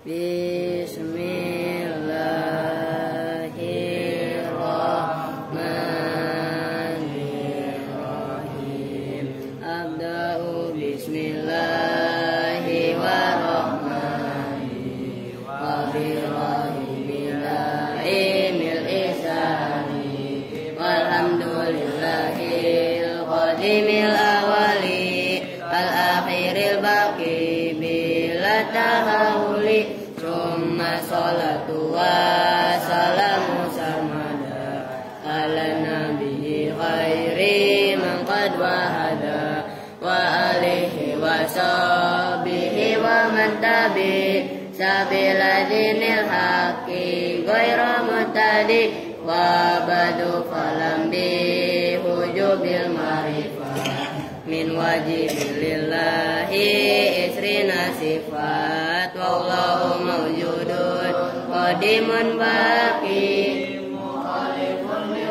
Bismillahirrahmanirrahim. Abda'u bismillahirrahmanirrahim. Wa birrahimil ihsani. Walhamdulillahil qadimil awali. Al-akhiril baqi bila tahawuli. Summa salatu wa salamu samada ala nabi khairi man qad wahada wa alihi wa sahbihi wa man tabi sabila dinil haqi ghaira mutadi wa badu falam bi hujubil marifah min wajibilillahi isrina sifat wallahu mawjudun qadimun baqi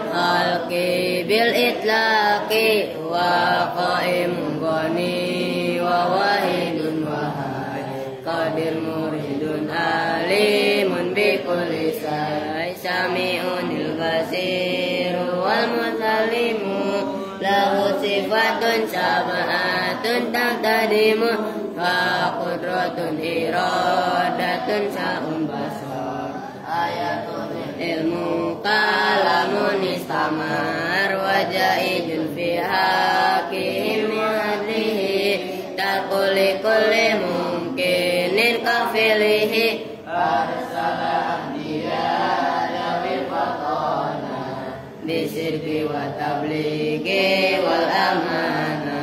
khalqi bil itlaqi wa qaimun ghani wa wahidun wahad qadir muridun alimun bi kulli say sami'un il basir wal musallimu lahu sifatun sab'atun taqtadimu fa qudratun iradatun sa'un basar ayatun ilmu kalamun istamar wajaidun fi haqihim adlihi takuli kulli mungkinin kafilihi arsala anbiya bil fatana bisirki wa tablighi wal amana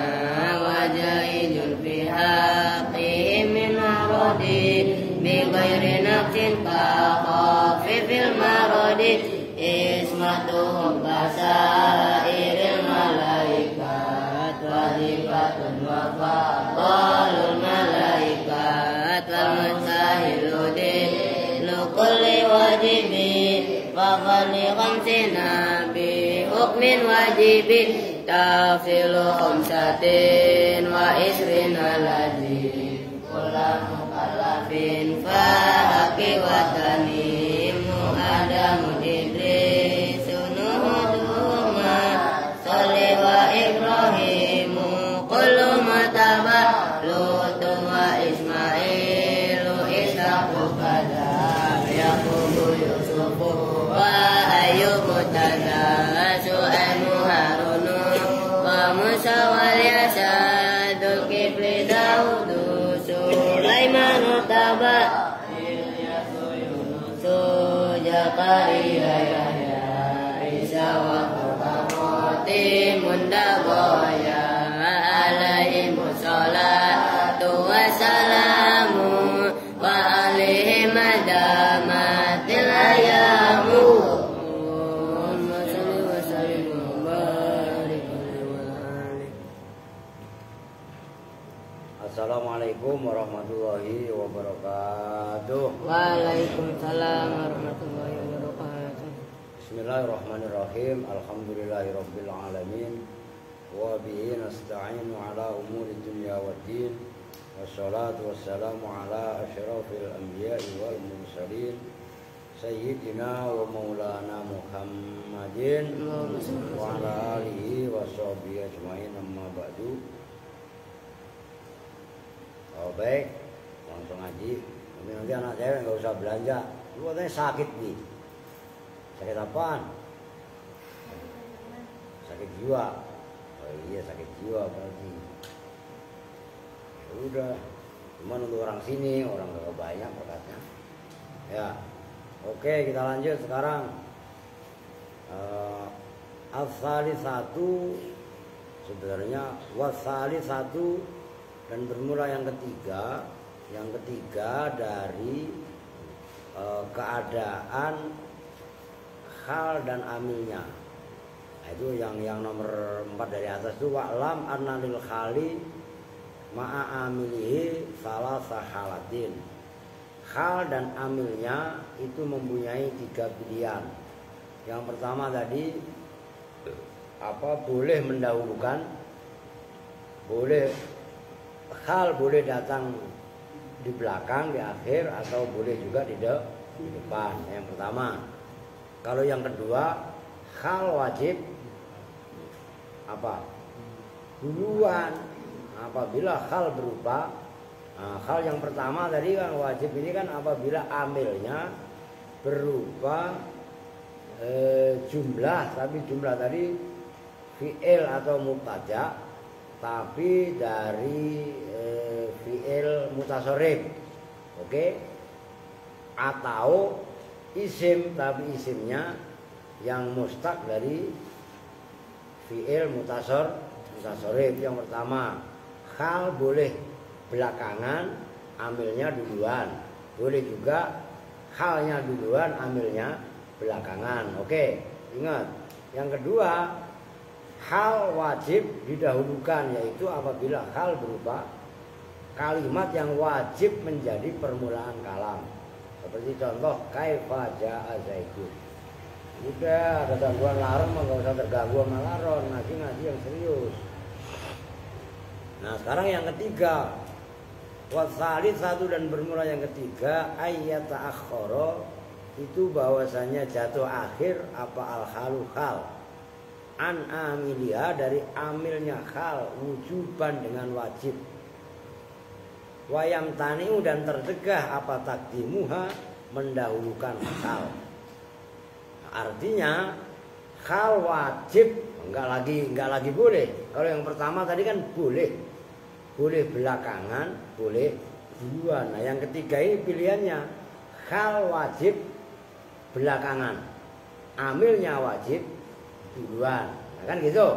wajaidun fi haqihim min aradi bi ghairi nafsin ka khafifil maradi ismatuhum basairil malaikat wadifatun wa fadalul malaikat wal mustahiludin lukulli wajibi fafali khamsina bi hukmin wajibi tafilu khamsatin wa isrina ladhi kula mukallafin fahaqi watani mu'adamun iblis sunuhuduma sholli wa ibrahimu kullu mataba lutu wa ismailu ishaqu kada yaqubu yusufu wa ayyubu tada su'aimu harunu wa musa wal yasadul kifli daudu sulaimanu taba ilyasu yunusu jakariya yahya isa wa kukamoti mundagoya alaihimu salatu wassalamu wa alaihim adamatil ayamu. Assalamualaikum warahmatullahi wabarakatuh. Waalaikumsalam warahmatullahi wabarakatuh. Bismillahirrahmanirrahim. Alhamdulillahirabbil alamin. Wa bihi nasta'inu ala umuri dunya waddin. Wassalatu wassalamu ala asyrafil anbiya'i wal mursalin sayyidina wa maulana Muhammadin wa ala alihi wa sahbihi ajmain amma ba'du. Oh baik, langsung ngaji. Tapi nanti anak saya nggak usah belanja. Lu katanya sakit nih. Sakit apaan? Sakit jiwa. Oh iya sakit jiwa berarti. Ya udah. Cuman untuk orang sini, orang gak banyak berkatnya. Ya, oke kita lanjut sekarang. Asali satu sebenarnya wasali satu dan bermula yang ketiga dari keadaan hal dan amilnya. Nah, itu yang nomor 4 dari atas itu wa'lam anna lil khali ma'a amilihi salah sahalatin. Hal dan amilnya itu mempunyai 3 pilihan. Yang pertama tadi boleh mendahulukan, boleh hal boleh datang di belakang, di akhir, atau boleh juga di depan. Yang pertama. Kalau yang kedua, hal wajib apa? Duluan. Apabila hal berupa hal yang pertama tadi kan wajib ini kan apabila amilnya berupa jumlah, tapi jumlah tadi fi'il atau mubtada, tapi dari fi'il mutasorif, oke? Atau isim, tapi isimnya yang mustaq dari fi'il mutasorif. Yang pertama, hal boleh belakangan, amilnya duluan. Boleh juga halnya duluan, amilnya belakangan. Oke, ingat. Yang kedua, hal wajib didahulukan, yaitu apabila hal berupa kalimat yang wajib menjadi permulaan kalam. Seperti contoh, kaifa jaa Zaidun. Udah ada gangguan laron, nggak usah terganggu sama laron, ngaji yang serius. Nah sekarang yang ketiga, wasalid satu dan bermula yang ketiga, ayat akhoro, itu bahwasanya jatuh akhir apa al-halu hal an amiliha, dari amilnya hal wujuban dengan wajib, wayam taniu dan tercegah apa takdimuha, mendahulukan hal. Artinya hal wajib enggak lagi boleh. Kalau yang pertama tadi kan boleh belakangan, boleh duluan. Nah yang ketiga ini pilihannya hal wajib belakangan, amilnya wajib duluan. Nah, kan gitu.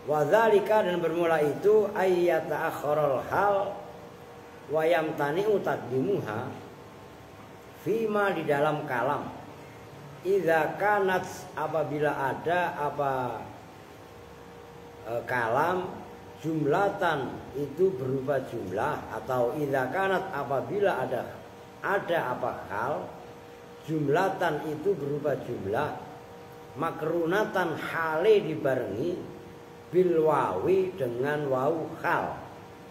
Wadzalika dan bermula itu ayyat ta'akhkharul hal wa yamtani'u taqdimuha fima di dalam kalam. Idza kanat apabila ada apa kalam jumlatan itu berupa jumlah, atau idza kanat apabila ada apa hal jumlatan itu berupa jumlah, makrunatan hale dibarengi bil wawi dengan wawu hal.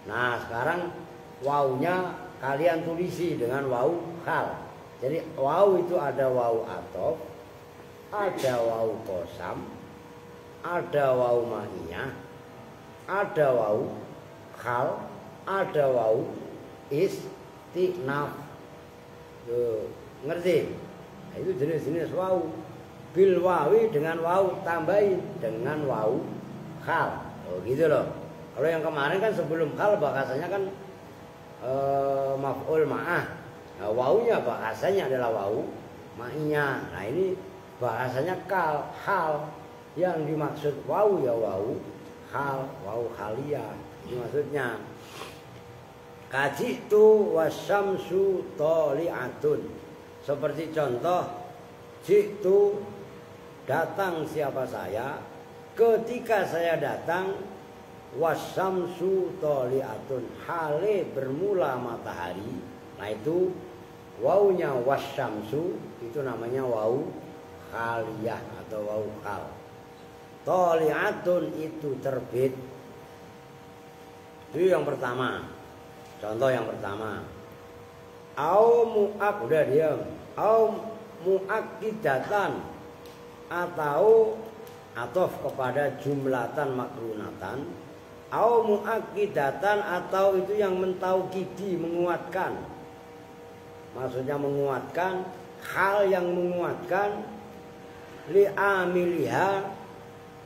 Nah sekarang wawunya kalian tulisi dengan wawu hal. Jadi wawu itu ada wawu atof, ada wawu qasam, ada wawu ma'iyah, ada wawu hal, ada wawu istinaf. Ngerti? Nah, itu jenis-jenis wawu. Bil wawi dengan wawu tambahin dengan wawu hal. Oh gitu loh. Kalau yang kemarin kan sebelum hal bahasanya kan maf'ul ma'ah. Nah, wawunya bahasanya adalah wawu ma'iyah. Nah ini bahasanya hal. Yang dimaksud wawu ya wawu hal, wawu haliyah. Ini maksudnya. Kajitu wasyamsu toli'atun. Seperti contoh, jitu datang siapa saya, ketika saya datang, wasyamsu toli'atun, hale bermula matahari. Nah itu wawunya wasyamsu itu namanya wawu haliyah atau wawu hal. Toli'atun itu terbit. Itu yang pertama. Contoh yang pertama. Au mu'ak, udah diam. Au mu'akidatan, atau atof kepada jumlatan makrunatan. Au mu'akidatan, atau itu yang mentaukidi, menguatkan. Maksudnya menguatkan, hal yang menguatkan li amiliha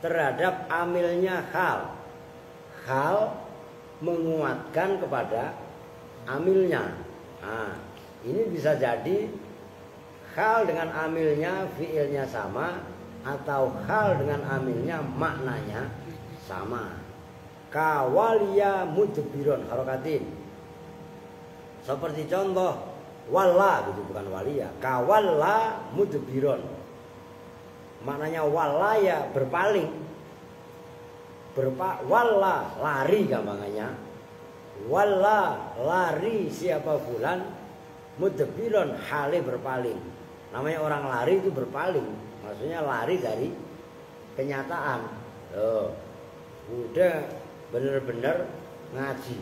terhadap amilnya hal. Hal menguatkan kepada amilnya. Nah, ini bisa jadi hal dengan amilnya fiilnya sama, atau hal dengan amilnya maknanya sama. Kawalia mudbiron harokatin. Seperti contoh walla gitu, bukan walia. Kawalla mudbiron. Maknanya walla ya berpaling. Walla lari gampangannya. Walla lari siapa fulan, mudbiron hale berpaling. Namanya orang lari itu berpaling, maksudnya lari dari kenyataan. Udah bener-bener ngaji,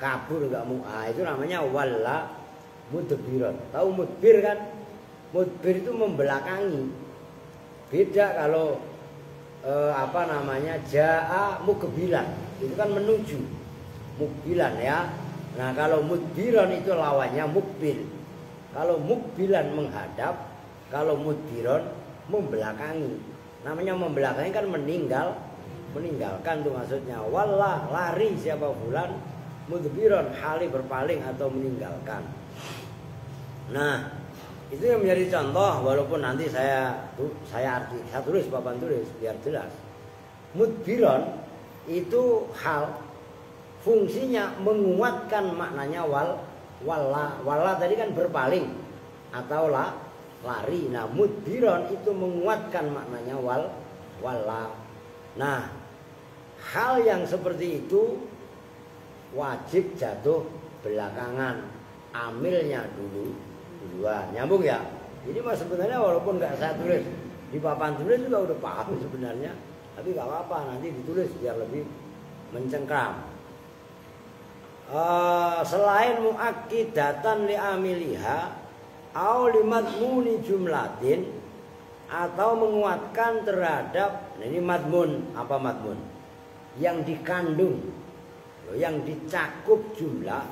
kabur enggak mau. Ah, itu namanya walla mudbiron. Tahu mudbir kan? Mudbir itu membelakangi. Beda kalau jaa mukbilan. Itu kan menuju. Mukbilan ya. Nah, kalau mudbiron itu lawannya mukbil. Kalau mukbilan menghadap, kalau mudbiron membelakangi. Namanya membelakangi kan meninggalkan tuh maksudnya. Wallah lari siapa fulan, mudbiron hali berpaling atau meninggalkan. Nah, itu yang menjadi contoh, walaupun nanti saya tulis papan tulis biar jelas. Mudbiron itu hal fungsinya menguatkan maknanya walla tadi kan berpaling atau lari. Nah, mudbiron itu menguatkan maknanya walla. Nah, hal yang seperti itu wajib jatuh belakangan, amilnya duluan. Nyambung ya? Jadi mas sebenarnya walaupun nggak saya tulis di papan tulis juga udah paham sebenarnya, tapi nggak apa-apa nanti ditulis biar lebih mencengkram. Selain muakkidatan li amiliha au limadmuni jumlatin, atau menguatkan terhadap, nah ini madmun, apa madmun? Yang dikandung, yang dicakup jumlah,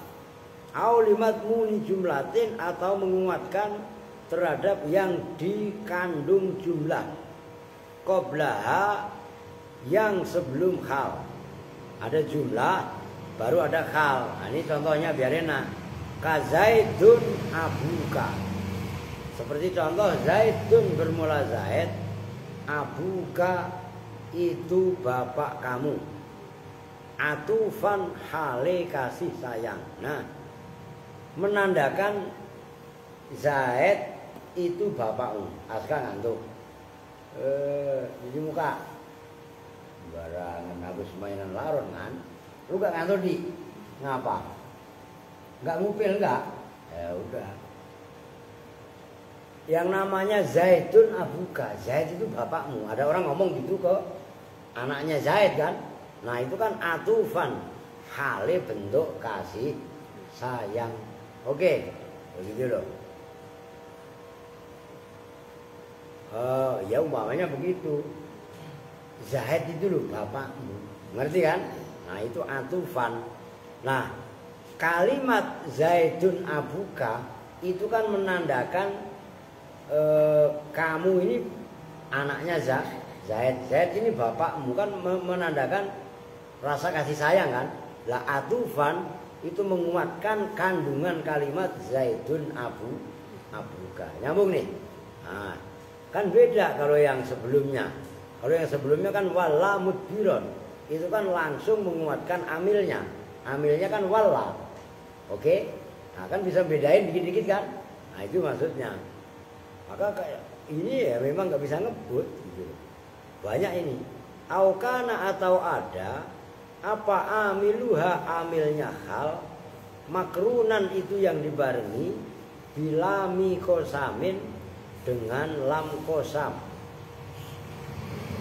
au limadmuni jumlatin, atau menguatkan terhadap yang dikandung jumlah, qablaha, yang sebelum hal. Ada jumlah baru ada hal. Nah, ini contohnya biar enak. Kazaidun abuka. Seperti contoh Zaidun bermula Zaid, abuka itu bapak kamu. Atufan hale kasih sayang. Nah, menandakan Zaid itu bapakmu. Aska ngantuk. Di muka. Barangan habis mainan laron kan. Lu gak ngantuk di? Ngapa? Gak ngupil gak? Ya udah. Yang namanya Zaidun abuka, Zaid itu bapakmu. Ada orang ngomong gitu ke anaknya Zaid kan. Nah itu kan atufan, hale bentuk kasih sayang. Oke, begitu loh. Ya umpamanya begitu. Zaid itu loh bapakmu. Ngerti kan? Nah itu atufan. Nah kalimat Zaidun abuka itu kan menandakan kamu ini anaknya Zaid. Zaid ini bapakmu, kan menandakan rasa kasih sayang kan. Lah atufan itu menguatkan kandungan kalimat Zaidun abuka. Nyambung nih. Nah, kan beda kalau yang sebelumnya. Kalau yang sebelumnya kan walla mudbiron, itu kan langsung menguatkan amilnya. Amilnya kan walla. Oke? Nah, kan bisa bedain dikit-dikit kan? Nah, itu maksudnya. Maka kayak ini ya memang nggak bisa ngebut gitu. Banyak ini. Aukana atau ada apa amiluha, amilnya hal, makrunan itu yang dibarengi bila mikosamin dengan lam kosam,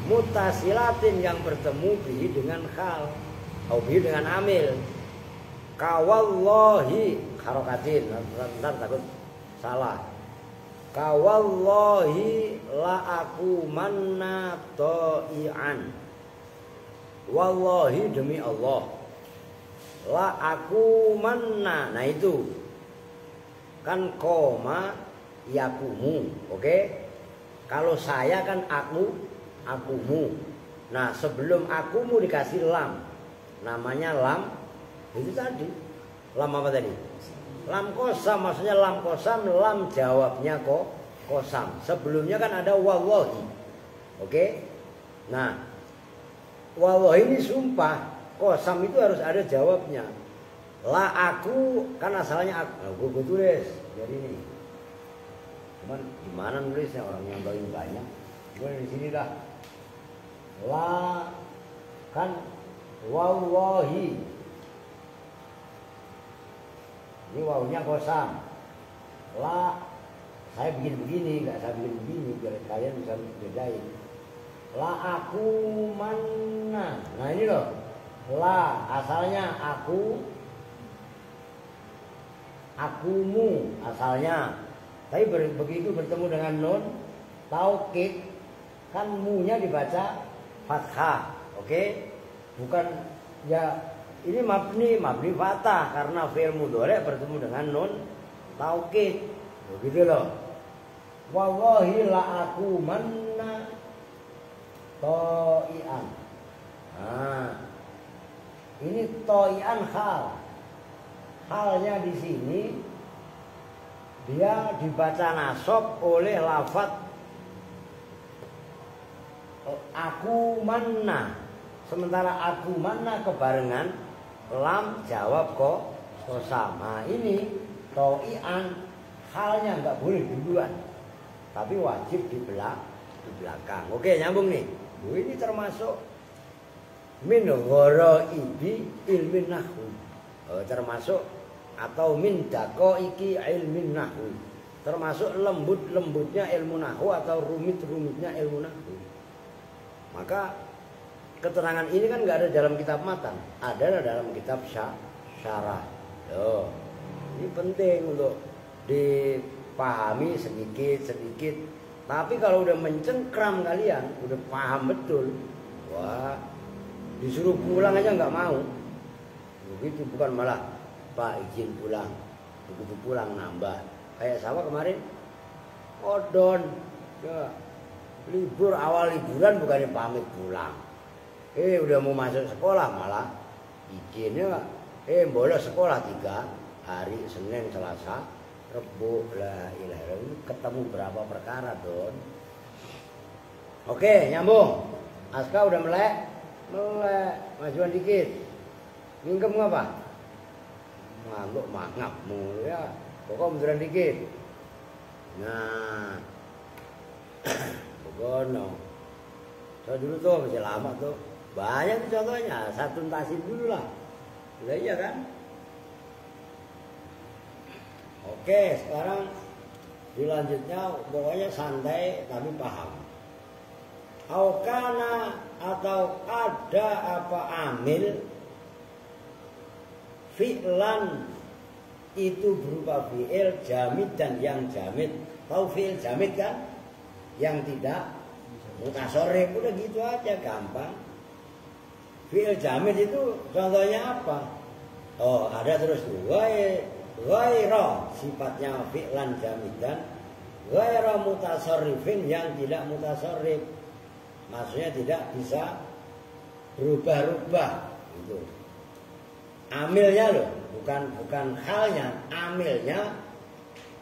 mutasilatin yang bertemu bihi dengan hal, atau bihi dengan amil. Kawallahi harokatin, ntar takut salah. Kawallahi la aku manna to'ian. Wallahi demi Allah, la aku manna. Nah itu kan koma yakumu. Oke? Kalau saya kan akumu. Nah sebelum akumu dikasih lam, namanya lam. Itu tadi lam apa tadi? Lam kosam, maksudnya lam kosam, lam jawabnya kosam. Sebelumnya kan ada wallahi. Oke? Nah, wallahi ini sumpah. Kosam itu harus ada jawabnya. La aku, kan asalnya aku. Gue tulis jadi ini. Cuman gimana nulisnya, orang yang paling banyak. Gue di sini dah. La kan wallahi. Ini wawunya kosam. La, saya bikin begini, nggak saya bikin begini, biar kalian bisa bedain. La aku mana? Nah ini loh. La asalnya aku, akumu asalnya. Tapi begitu bertemu dengan nun taukid, kan mu-nya dibaca fathah. Oke? Bukan ya ini mabni fathah karena fi'il mudhari bertemu dengan nun taukid. Begitu loh. Wallahi la aku manna to'ian. Nah, ini to'ian hal. Halnya di sini dia dibaca nasab oleh lafaz aku manna. Sementara aku manna kebarengan lam jawab kok sama. Ini to'ian halnya nggak boleh duluan, tapi wajib di belakang. Oke, nyambung nih. Ini termasuk min ghoraibi ilmin nahwu. Termasuk atau min daqaiqi ilmin nahwu. Termasuk lembut-lembutnya ilmu nahwu atau rumit-rumitnya ilmu nahwu. Maka keterangan ini kan nggak ada dalam kitab matan, ada dalam kitab syarah. Ini penting untuk dipahami sedikit. Tapi kalau udah mencengkram kalian, udah paham betul, wah disuruh pulang aja nggak mau. Begitu, bukan malah Pak izin pulang, begitu pulang nambah. Kayak sama kemarin, odon, ya, libur awal liburan bukannya pamit pulang. Udah mau masuk sekolah malah izinnya, bolos sekolah 3 hari, Senin, Selasa, Rebo, lah ilah, ketemu berapa perkara Don. Oke, nyambung. Aska udah melek, majuan dikit. Mingkem ngapa? Ngantuk mangap mulu ya. Pokok munduran dikit. Nah, Bogono. Coba dulu tuh masih lama tuh. Banyak tuh contohnya. Saya tuntasin dulu lah. Lah iya kan? Oke, sekarang dilanjutnya pokoknya santai tapi paham. Aukana atau ada apa amil fi'lan itu berupa fi'il jamid dan yang jamid. Tahu fi'il jamid kan? Yang tidak mutasharrif, udah gitu aja gampang. Fi'il jamid itu contohnya apa? Oh, ada terus ghaira sifatnya fi'lan jamidan, ghaira mutasarrifin yang tidak mutasarrif. Maksudnya tidak bisa berubah-ubah gitu. Amilnya loh, bukan halnya, amilnya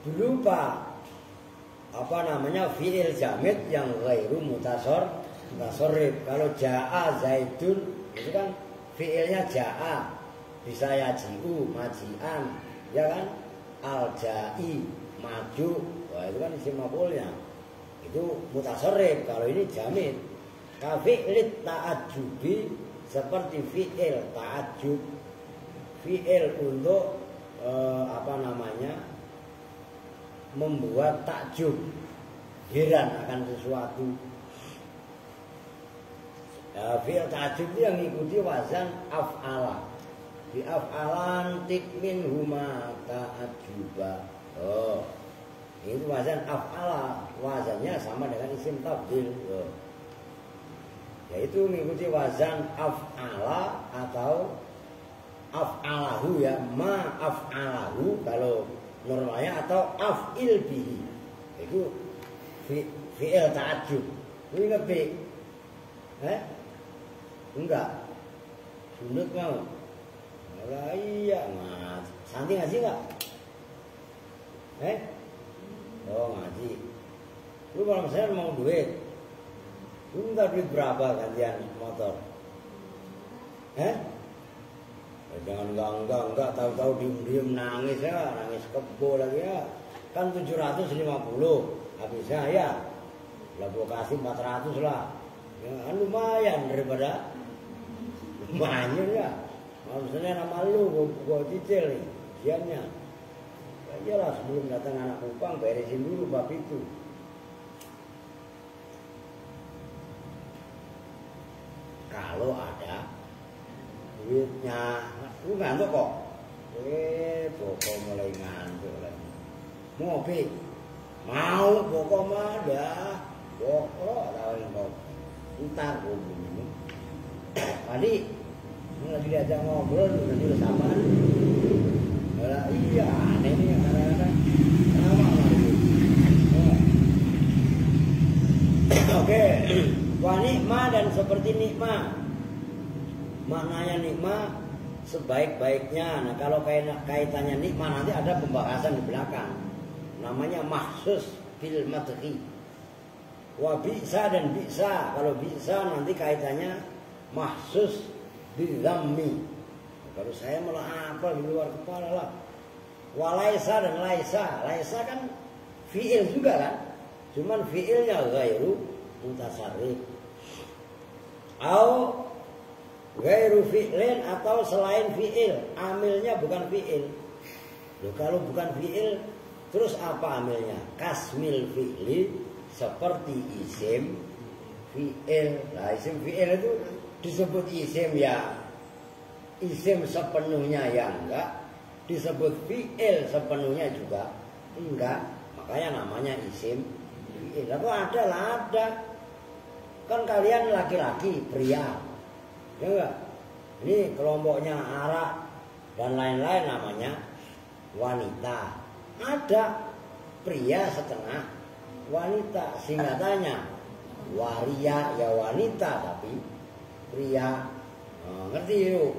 berupa apa namanya fi'il jamid yang ghairu mutasarrif. Kalau ja'a zaidun itu kan fi'ilnya ja'a, bisa yaji'u maji'an, ya kan? Al-ja'i maju, wah itu kan isim maf'ulnya. Itu mutasarrif. Kalau ini jamid. Ka fi'lit ta'ajjubi seperti fi'il ta'ajjub. Fi'il untuk apa namanya? Membuat takjub, heran akan sesuatu. Fi'il ta'ajjub itu yang mengikuti wazan af'ala. Di af'alan tikmin huma ta'ajjuba. Oh, itu wazan af'ala, wazannya sama dengan isim tabdil. Oh. Yaitu mengikuti wazan af'ala atau af'alahu ya, ma af'alahu kalau normalnya, atau af'il bihi. Itu fi'il ta'ajjub. Ini ngerti? Enggak. Sundut mau. Lah iya, Santi ngaji enggak? Oh ngaji. Lu kalau saya mau duit. Lu minta duit berapa gantian motor? Jangan enggak tahu-tahu diem nangis ya, nangis kebo lagi ya. Kan 750 habisnya ya. Lah gua kasih 400 lah. Ya kan lumayan daripada lumayan ya. Maksudnya nama lu gua cicil nih siannya. Ya iyalah sebelum datang anak Kupang beresin dulu bab itu. Kalau ada duitnya, lu ngantuk kok. Boko mulai ngantuk lagi. Ngopi. Mau Boko mah dah. Boko tahu kopi. Entar gue minum. Tadi lagi diajak ngobrol nanti udah samaan. Malah iya aneh nih kadang-kadang. Kenapa lagi? Oke. Wa nikmah dan seperti nikmah. Maknanya nikmah sebaik-baiknya. Nah kalau kaitannya nikmah nanti ada pembahasan di belakang. Namanya mahsus bil madhi. Wa bisa dan bisa. Kalau bisa nanti kaitannya mahsus bil dhammi. Kalau saya malah apa di luar kepala lah. Wa laisa dan laisa. Laisa kan fi'il juga kan. Cuman fi'ilnya ghairu mutasarrif. Au ghairu fi'lin atau selain fi'il. Amilnya bukan fi'il. Loh, kalau bukan fi'il terus apa amilnya? Kasmil fi'li seperti isim fi'il. Nah isim fi'il itu disebut isim ya isim sepenuhnya ya enggak, disebut fi'il sepenuhnya juga enggak, makanya namanya isim fi'il. Lalu ada lah ada. Kan kalian laki-laki, pria, ya enggak? Ini kelompoknya Arab dan lain-lain namanya wanita. Ada pria setengah wanita, singkatannya waria ya wanita tapi pria. Ngerti yuk?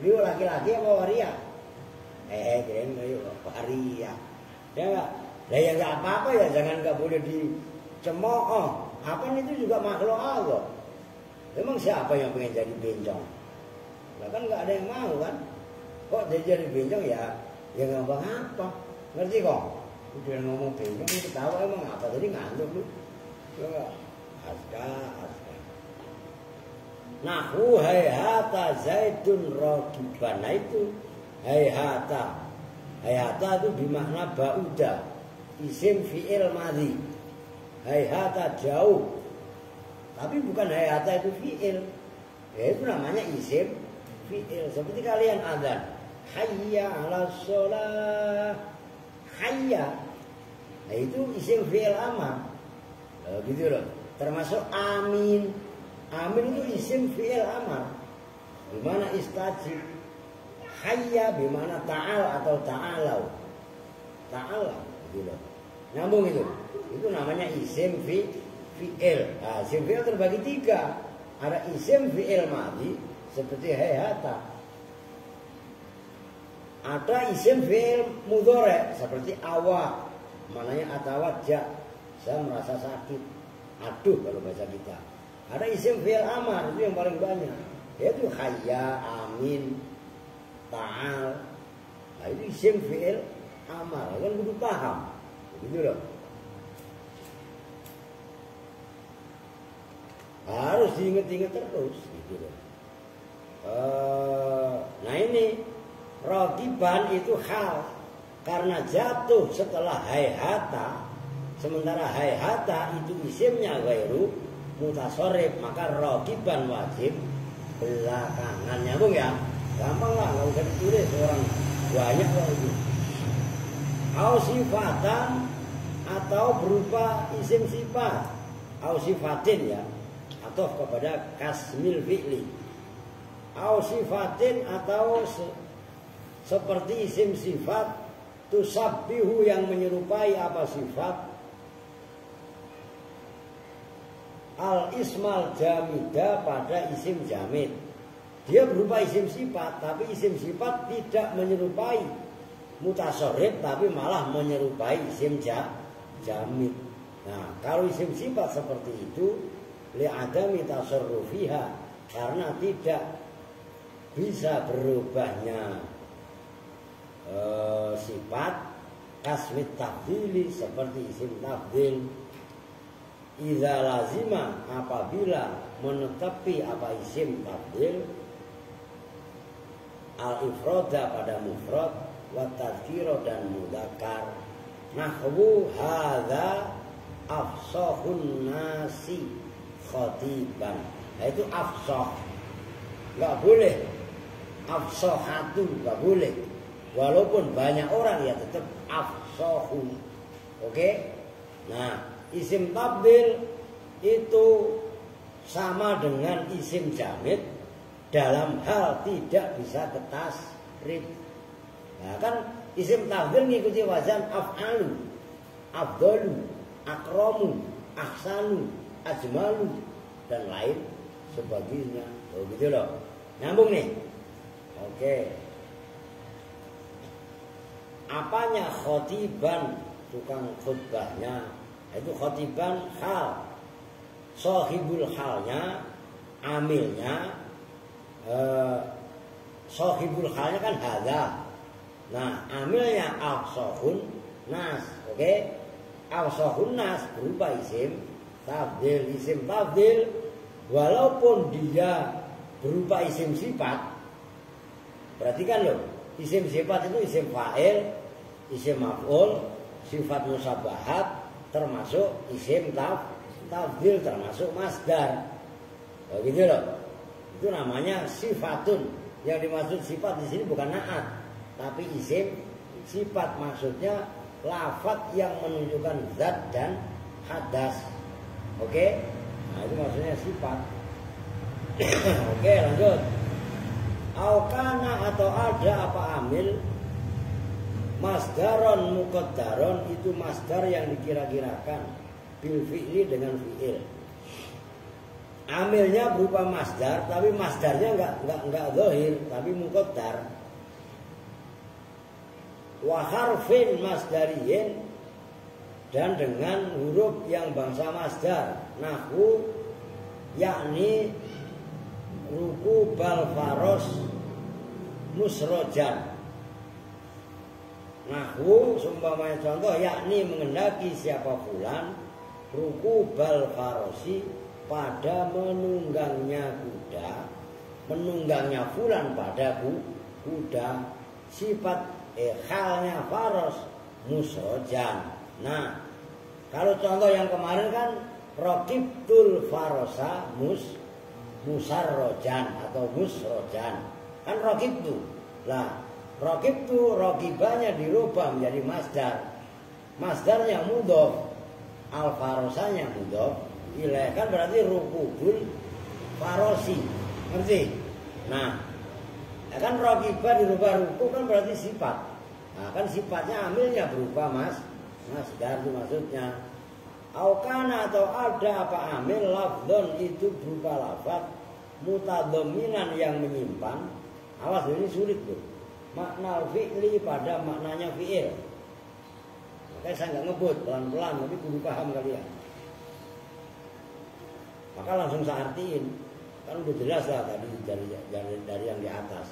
Rio laki-laki apa waria? Keren yuk waria. Ya enggak? Lah ya enggak apa-apa ya, jangan enggak boleh dicemooh. Apa itu juga makhluk Allah. Memang siapa yang pengen jadi bencong? Lah kan enggak ada yang mau kan? Kok jadi bencong ya gampang apa? Ngerti kok? Udah ngomong bencong itu tahu emang apa tadi ngantuk lu. Ya aska. Nahu hayhata zaidun ragiban. Nah itu hayhata. Hayhata itu bermakna ba'uda. Isim fi'il madhi. Hayhata jauh. Tapi bukan hayhata itu fi'il. Ya itu namanya isim fi'il. Seperti kalian adzan. Hayya 'alas shalah. Hayya. Nah itu isim fi'il amar. Gitu loh. Termasuk amin. Amin itu isim fi'il amar. Bimana istajib. Hayya bimana ta'al atau ta'alau. Ta'ala gitu. Nyambung itu. Itu namanya isim fi'il. Nah, isim fi'il terbagi tiga. Ada isim fi'il madhi seperti hayhata. Ada isim fi'il mudhari seperti awak. Mananya atawajja. Saya merasa sakit. Aduh kalau bahasa kita. Ada isim fi'il amar itu yang paling banyak. Yaitu hayya, amin, ta'al. Nah itu isim fi'il amar. Kan kudu paham. Begitu loh. Harus diingat-ingat terus gitu loh. Nah ini ragiban itu hal. Karena jatuh setelah hayhata. Sementara hayhata itu isimnya ghairu mutasarrif, maka ragiban wajib belakangan. Nyambung ya? Gampang lah, nggak usah ditulis orang banyak lah itu. Au sifatan atau berupa isim sifat. Au sifatin ya, atau kepada kasmil fi'li. Au sifatin atau seperti isim sifat tusabbihu yang menyerupai apa sifat al-ismal jamida pada isim jamid. Dia berupa isim sifat, tapi isim sifat tidak menyerupai mutasarrif, tapi malah menyerupai isim jamid. Nah, kalau isim sifat seperti itu li'adami tasarrufiha, karena tidak bisa berubahnya sifat kasmit tafdili seperti isim tafdil. Iza lazima apabila menetapi apa isim tafdil al-ifroda pada mufrad wa tadhkira dan mudzakkar. Nahwu hadza afsahun nasi khatiban. Nah itu afsah. Enggak boleh. Afsahatu enggak boleh. Walaupun banyak orang ya tetap afsahu. Oke? Nah, isim tabdil itu sama dengan isim jamid dalam hal tidak bisa ke tasrif. Nah, kan isim tabdil mengikuti wazan af'alu, afdalu, akramu, ahsanu, ajmalu dan lain sebagainya. Oh gitu loh. Nyambung nih. Oke. Apanya khotiban, tukang khutbahnya? Itu khotiban hal. Sohibul halnya, amilnya, sohibul halnya kan hadza. Nah, amilnya afsahun nas. Oke? Afsahun nas berupa isim tabdil. Isim tabdil walaupun dia berupa isim sifat. Perhatikan loh, isim sifat itu isim fa'il, isim maf'ul, sifat musabbahat, termasuk isim tabdil, termasuk masdar. Begitu loh. Itu namanya sifatun. Yang dimaksud sifat di sini bukan naat, tapi isim sifat, maksudnya lafaz yang menunjukkan zat dan hadas. Oke? Nah, itu maksudnya sifat. Oke, lanjut. Aukana atau ada apa amil masdaron muqaddaron, itu masdar yang dikira-kirakan bil fi'li dengan fi'il. Amilnya berupa masdar, tapi masdarnya enggak zahir, tapi muqaddar. Wa harfin masdariyin, dan dengan huruf yang bangsa masdar. Nahwu yakni ruku bal faros musrojan. Nahwu seumpamanya contoh, yakni mengendaki siapa fulan ruku bal farosi, pada menunggangnya kuda, menunggangnya fulan pada kuda. Sifat halnya faros musrojan. Nah, kalau contoh yang kemarin kan raqibtul farosa musarrojan atau musrojan, kan raqibtu. Lah, raqibtu raqibanya dirubah menjadi masdar. Masdarnya mudhof, al farosanya mudhof ilaih, kan berarti rukubul farosi. Ngerti? Nah, kan raqibah dirubah ruku kan berarti sifat. Nah, kan sifatnya amilnya berubah masdar itu maksudnya. Aukana atau ada apa amil lafdhon, itu berupa lafaz mutadhaminan yang menyimpan. Awas, ini sulit tuh. Makna fi'li pada maknanya fi'il. Makanya saya nggak ngebut, pelan-pelan, tapi kudu paham kalian. Maka langsung saya artiin. Kan udah jelas lah tadi dari yang di atas.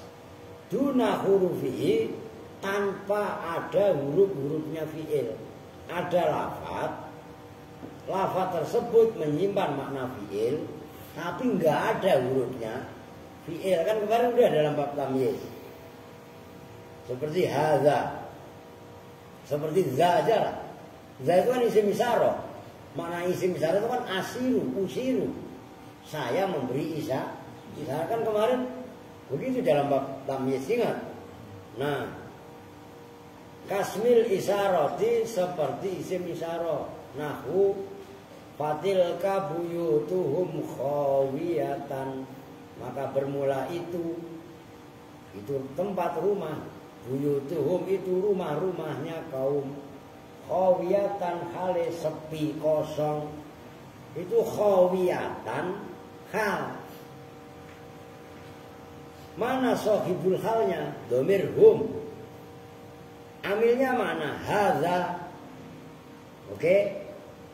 Duna hurufihi, tanpa ada huruf-hurufnya fi'il. Ada lafaz tersebut menyimpan makna fi'il, tapi nggak ada hurufnya fi'il. Kan kemarin udah dalam bab tamyiz. Seperti hadza, seperti za aja lah. Za itu kan isim isyarah. Makna isim isyarah itu kan asiru, usiru. Saya memberi isyarah, kan kemarin begitu dalam bab tamyiz, ingat. Nah, kasmil isyarati, seperti isim isyarah. Nahwu fatilka buyutuhum khawiyatan, maka bermula itu tempat rumah. Buyutuhum itu rumah-rumahnya kaum. Khawiyatan hale sepi kosong. Itu khawiyatan hal. Mana sohibul halnya? Domir hum. Amilnya mana? Hadza. Oke?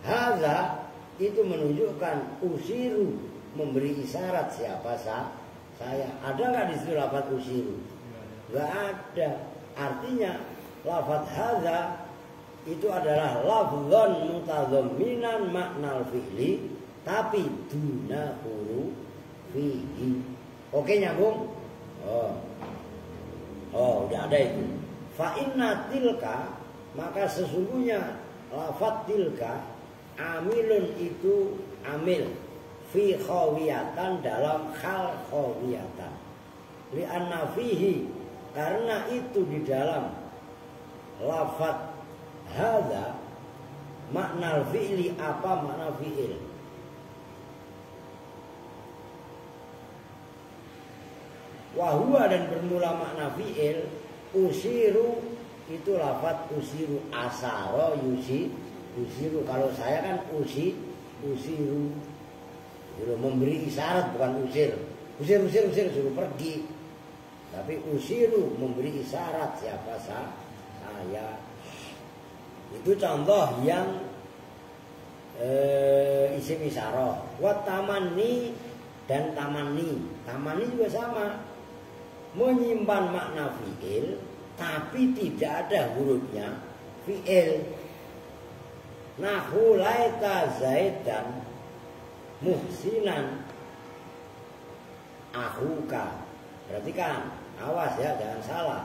Hadza itu menunjukkan usiru, memberi isyarat siapa saya. Ada nggak di situ lafaz usiru? Nggak ada. Artinya lafaz hadza itu adalah lafzon mutadhamminan maknal fi'li, tapi duna hurufihi. Oke, nyambung? Oh, udah ada itu. Fa inna tilka, maka sesungguhnya lafaz tilka amilun, itu amil fi khawiyatan, dalam hal khawiyatan. Li'anna fihi, karena itu di dalam lafaz hadza makna fi'li apa makna fi'il. Wahua dan bermula makna fi'il usiru itu lafaz usiru asaro usiru. Kalau saya kan usiru memberi isyarat bukan usir suruh pergi, tapi usiru memberi isyarat siapa saya. Itu contoh yang isim isyarah. Wa tamanni dan tamani juga sama, menyimpan makna fi'il tapi tidak ada hurufnya fi'il. Nahu laita zaidan muhsinan ahuka. Berarti kan awas ya, jangan salah.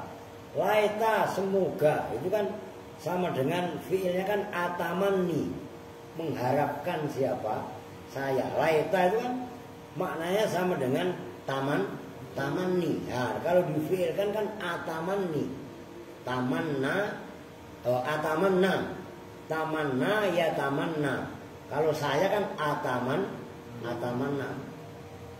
Laita semoga itu kan sama dengan fi'ilnya kan atamanni, mengharapkan siapa? Saya. Laita itu kan maknanya sama dengan tamanni. Nah, kalau difi'ilkan kan atamanni. Tamanna ya tamanna. Kalau saya kan atamanna.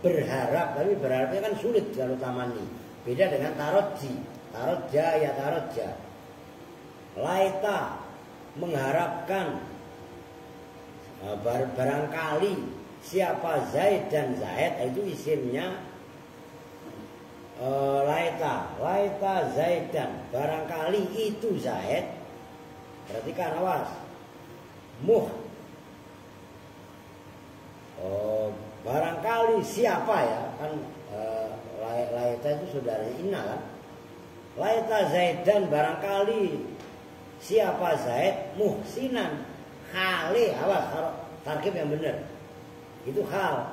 Berharap, tapi berharapnya kan sulit kalau tamanni. Beda dengan tarotji. Tarotja ya tarotja. Laita mengharapkan, barangkali siapa Zaid dan Zaid itu isimnya laita Zaidan, barangkali itu Zaid. Berarti kan awas barangkali siapa ya kan, laita itu saudaranya Inna kan. Laita Zaidan barangkali siapa Zaid muhsinan hale, awas tarkib yang benar itu hal.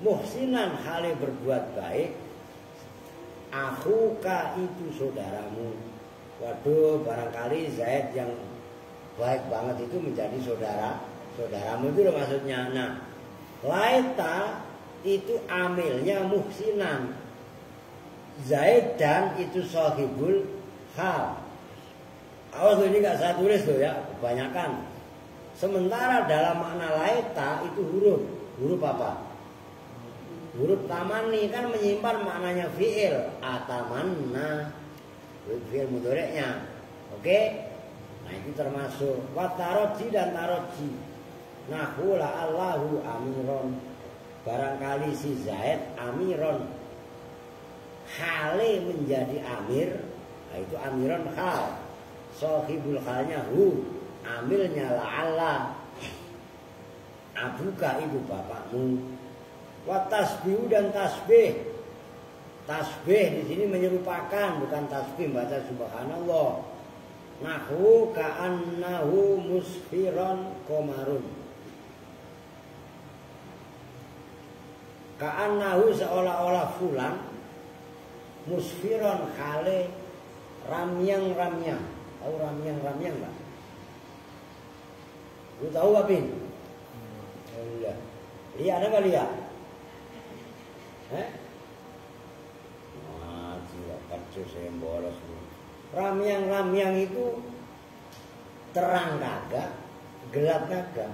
Muhsinan hale berbuat baik, akhuka itu saudaramu. Waduh, barangkali Zaid yang baik banget itu menjadi saudaramu itu loh maksudnya. Nah, laita itu amilnya muhsinan, Zaidan itu sahibul hal. Awas ini gak saya tulis loh ya, kebanyakan. Sementara dalam makna laita itu huruf apa? Huruf tamani kan menyimpan maknanya fi'il, atamanna, fi'il mudhari'nya. Oke? Nah itu termasuk wataroji dan taroji. Nahula Allahu amiron, barangkali si Zaid amiron, hale menjadi amir. Nah itu amiron hal. Sohibul halnya amilnya la'alla, abuka ibu bapakmu. Wa tasbihu dan tasbih. Tasbih di sini menyerupakan, bukan tasbih baca subhanallah. Nahu ka'annahu musfiron komarun. Ka'annahu seolah-olah fulan, musfiron khale ramyang. Tahu ramyang enggak? Lu tahu Apin? Oh iya. Lihat ada enggak lihat? Wah, jiwa kacau saya bolos. Ramyang itu terang kagak, gelap kagak.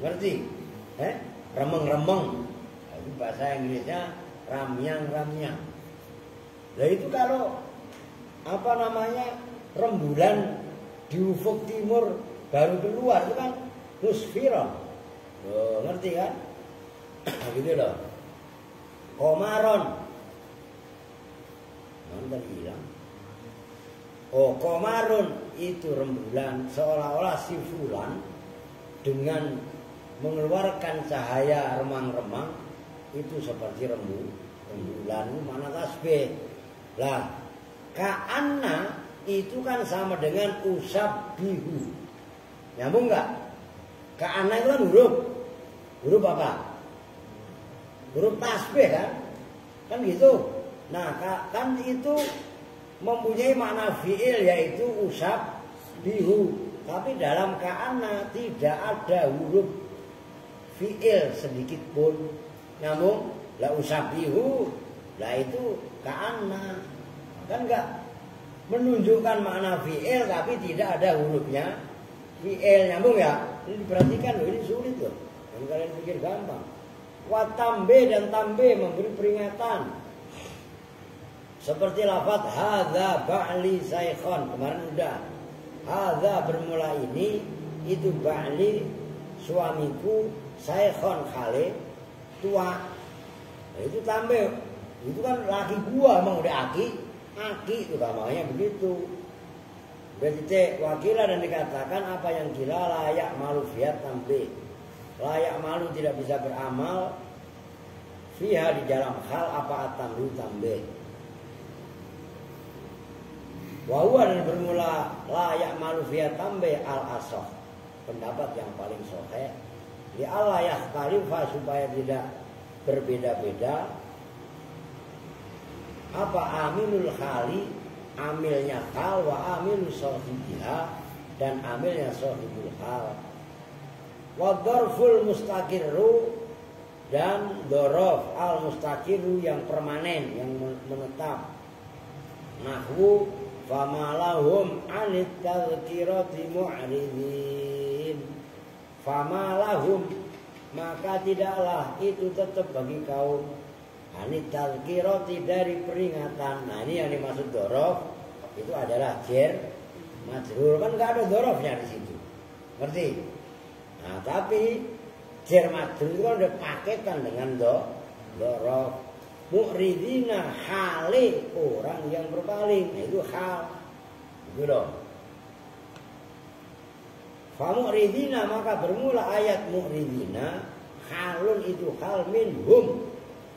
Ngerti? Remeng-remeng. Itu bahasa Inggrisnya ramyang. Nah itu kalau rembulan di ufuk timur baru keluar itu kan musfiron. Oh, ngerti kan? Gitu loh. Komaron. Nanti hilang. Oh, komarun itu rembulan, seolah-olah si fulan dengan mengeluarkan cahaya remang-remang itu seperti rembulan. Mana tasbih? Lah, ka'anna itu kan sama dengan usabbihu. Nyambung enggak? Ka'anna itu kan huruf apa? Huruf tasbih kan? Kan gitu. Nah, kan itu mempunyai makna fi'il yaitu usabbihu. Tapi dalam ka'anna tidak ada huruf fi'il sedikit pun. Nyambung? La usabbihu. Lah itu ka'anna. kan enggak menunjukkan makna fi'il tapi tidak ada hurufnya fi'il. Nyambung ya? Ini diperhatikan loh, ini sulit loh. Dan kalian pikir gampang. Wa tambe dan tambe memberi peringatan. Seperti lafaz hadza ba'li saikhon, kemarin udah. Hadza bermula ini, itu ba'li suamiku, saikhon khale tua. Nah, itu tambe. Itu kan laki gua, emang udah aki itu namanya begitu. Berarti wakilah dan dikatakan apa yang gila layak malu fiat tambe. Layak malu tidak bisa beramal fiha di dalam hal apa atamru tambe. Wahuwa dan bermula layak malu fiat tambe al asoh, pendapat yang paling sahih. Li Allah yakhtalifa supaya tidak berbeda-beda apa amilul khali, amilnya hal, wa amilul sohibiha, dan amilnya sohibul hal. Wa dorful mustaqirru, dan dorof al mustaqirru yang permanen, yang menetap. Nahwu famalahum anit tazkirati mu'ridin. Famalahum, maka tidaklah itu tetap bagi kaum anit tazkirati dari peringatan. Nah ini yang dimaksud dorof itu adalah jer majrur, kan nggak ada dorofnya di situ, ngerti? Nah tapi jer majrur itu kan udah paketan dengan dorof. Mu'ridina hale orang yang berpaling, nah, itu hal itu dong. Fa mu'ridina maka bermula ayat mu'ridina halun itu hal minhum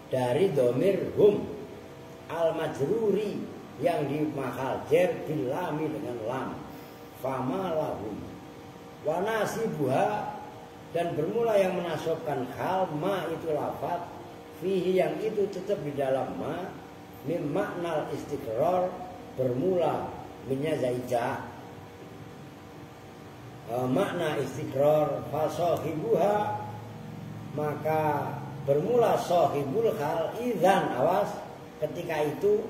dari domir hum al majruri yang dimakal jer bil lami dengan lam. Fama lahum wa nasibuha, dan bermula yang menasobkan hal ma itu lafaz fihi yang itu tetap di dalam ma mim maknal istiqrar bermula minnya zaijah makna istiqrar fa sahibuha maka bermula sahibul hal idzan, awas ketika itu,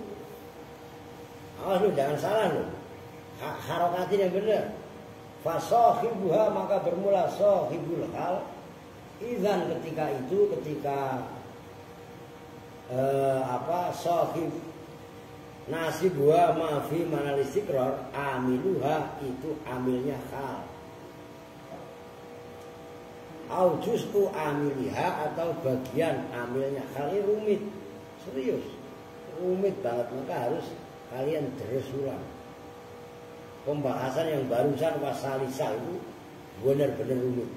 awas lu jangan salah lu, harokatin yang benar. Fa sahibuha maka bermula sahibul hal idzan ketika itu, ketika sahib nasibuha ma fi manal istiqrar, amiluha itu amilnya hal. Au juz'u amiliha atau bagian amilnya. Kali rumit, serius, rumit banget, maka harus kalian terus ulang. Pembahasan yang barusan wasalisa itu benar-benar rumit.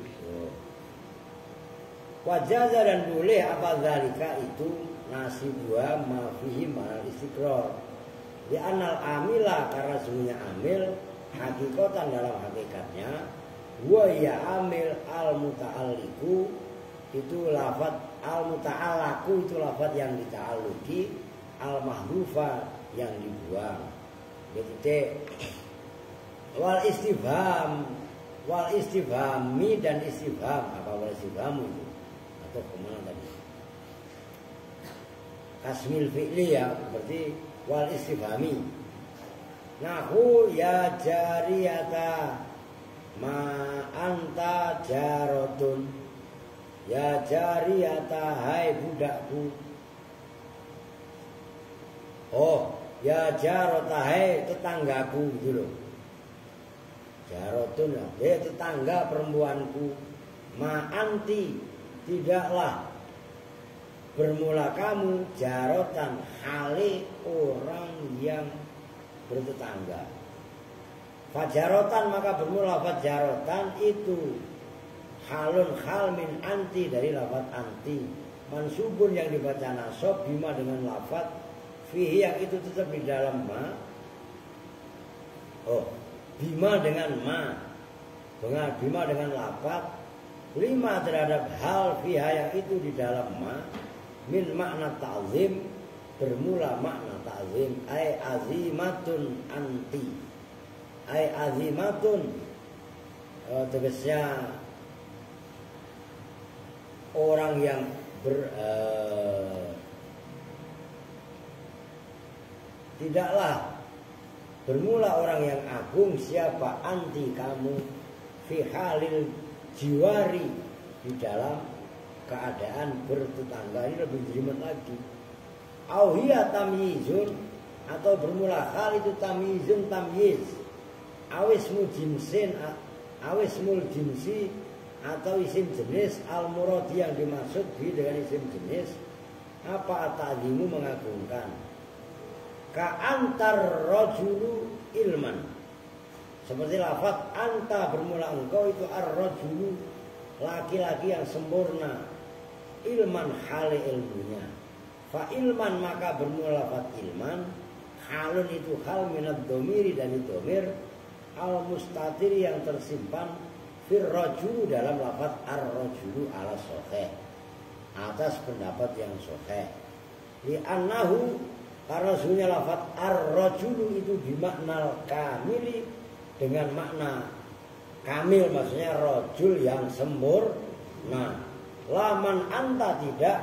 Wajaza dan boleh apa zalika itu nasibuha ma fihi manal istiqrar. Di anal amila, karena semuanya amil hakikatan dalam hakikatnya. Wa ya amil al muta'alliqu itu lafaz al muta'allaku itu lafaz yang dita'alluqi, al mahdufa yang dibuang. Jadi wal istifhami dan istifham, apa wal istifham itu atau kemana tadi? Kasmil fi'li ya, berarti wal istifhami. Nahu ya jariyata ma anta jarotun, ya jariyata hai budakku. Oh ya jarota hai tetanggaku gitu loh. Jarotun ya tetangga perempuanku. Ma anti tidaklah bermula kamu jarotan hale orang yang bertetangga. Fajarotan maka bermula fajarotan itu halun hal min anti dari lafaz anti. Mansubun yang dibaca nasab bima dengan lafaz fihi yang itu tetap di dalam ma. Oh, bima dengan ma. Bima dengan lafaz lima terhadap hal fiha yang itu di dalam ma min makna ta'zim bermula makna ta'zim ay azimatun anti. Ay azimatun tegasnya orang yang tidaklah bermula orang yang agung siapa anti kamu fi halil jiwari di dalam keadaan bertetangga. Ini lebih jelimet lagi. Auhiya tamyizun atau bermula hal itu tamyizun tamyiz. Awismul jinsin awismul jinsi atau isim jenis al-muradi yang dimaksud dengan isim jenis apa ta'zimu mengagungkan. Ka antar rajulu ilman. Seperti lafaz anta bermula engkau itu ar-rajulu laki-laki yang sempurna. Ilman hale ilmunya. Fa ilman maka bermula lafaz ilman. Halun itu hal minad domiri dan domir al-mustatiri yang tersimpan fir rajulu dalam lafaz ar-rajulu ala sahih atas pendapat yang sahih. Li annahu karena sebenarnya lafaz ar-rajulu itu bimakna kamili dengan makna kamil, maksudnya rajul yang sempurna. Laman anta tidak,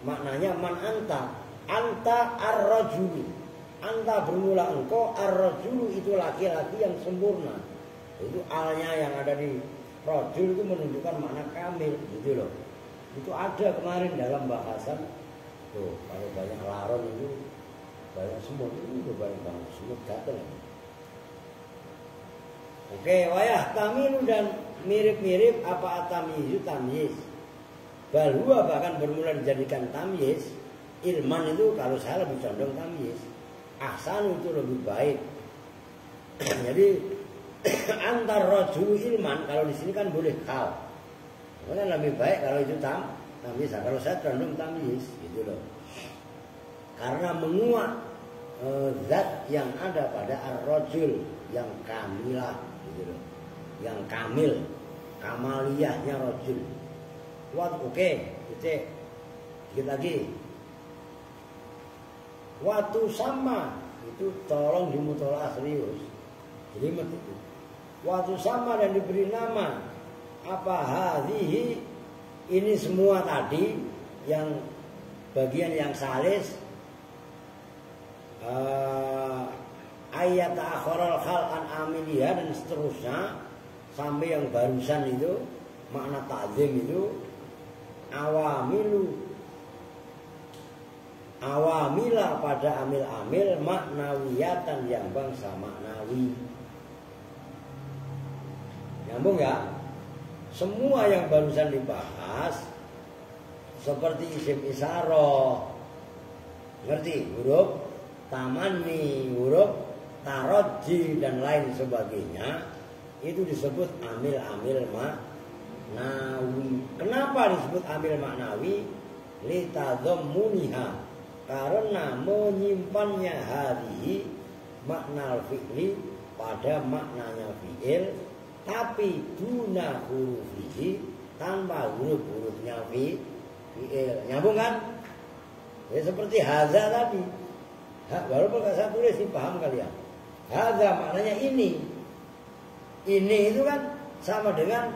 maknanya man anta. Anta ar-rajulu. Anta bermula engkau, ar-rajulu itu laki-laki yang sempurna. Itu alnya yang ada di rajul itu menunjukkan makna kamil, gitu loh. Itu ada kemarin dalam bahasan. Tuh, kalau banyak laron itu banyak semut itu banyak banget semut gatel. Oke, wayah tamilu dan mirip-mirip apa tamyiz tamyiz. Balua bahkan bermula dijadikan tamyiz. Ilman itu kalau saya lebih condong tamyiz. Ahsan itu lebih baik. Jadi antar rajul ilman kalau di sini kan boleh kal. Karena lebih baik kalau itu tamyiz. Kalau saya condong tamyiz gitu loh. Karena menguat zat yang ada pada ar-rajul yang kamilah gitu loh. Yang kamil, kamaliyahnya rajul. Oke, dikit lagi. Waktu sama itu tolong dimutolaah serius. Jadi itu. Waktu sama dan diberi nama apa hadhihi ini semua tadi yang bagian yang salis ayat akhiral khal an amiliyah dan seterusnya sampai yang barusan itu makna ta'zim itu awamila pada amil-amil maknawiyatan yang bangsa maknawi. Nyambung ya? Semua yang barusan dibahas seperti isim isyarah, ngerti? Huruf tamanni, huruf taroji dan lain sebagainya itu disebut amil-amil maknawi. Kenapa disebut amil maknawi? Litadhammuniha, karena menyimpannya hari makna fi'li pada maknanya fi'il, tapi duna hurufihi tanpa huruf-hurufnya fi'il. Nyambung kan? Ya seperti haza tadi. Walaupun kalau saya tulis paham kalian. Haza maknanya ini. Ini itu kan sama dengan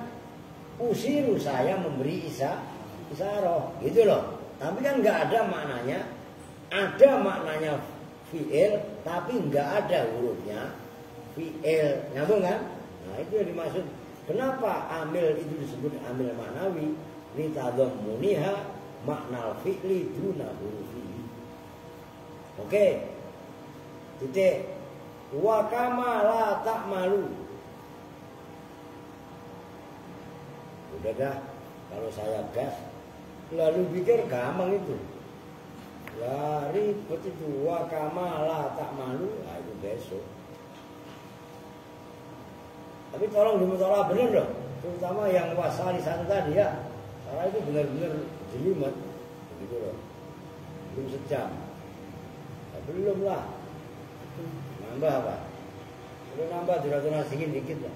usiru, saya memberi isyarah gitu loh. Tapi kan nggak ada maknanya. Ada maknanya fi'il tapi nggak ada hurufnya fi'il. Nyambung kan? Nah itu yang dimaksud. Kenapa amil itu disebut amil maknawi? Litadhammuniha maknal fi'li duna hurufihi. Oke. Titik. Wa kama la ta'malu. Udah dah. Kalau saya gas lalu pikir gampang itu. Ya ribet itu. Wa kama la ta'malu. Nah itu besok. Tapi tolong dimutolaah bener loh. Terutama yang wasali satu tadi ya. Karena itu benar-benar jelimet. Begitu loh. Belum sejam. Ya, belum lah. Nambah apa? Belum nambah durasi dikit lah.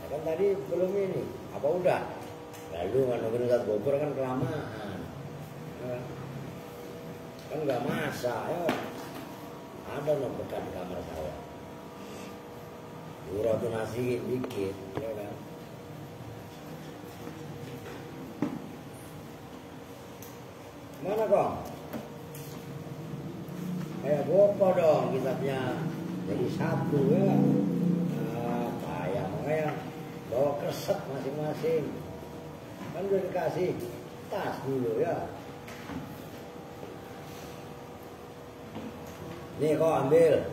Ya, kan tadi belum ini. Apa udah? Lalu nungguin Ustaz Bogor kan kelamaan. Ya. Kan nggak masak ya. Ada loh bekas di kamar saya. Durasi nasi dikit, ya kan? Mana kok? Bu? Apa dong kitabnya jadi satu ya. Nah, payah makanya bawa kresek masing-masing. Kan udah dikasih tas dulu ya. Nih kau ambil.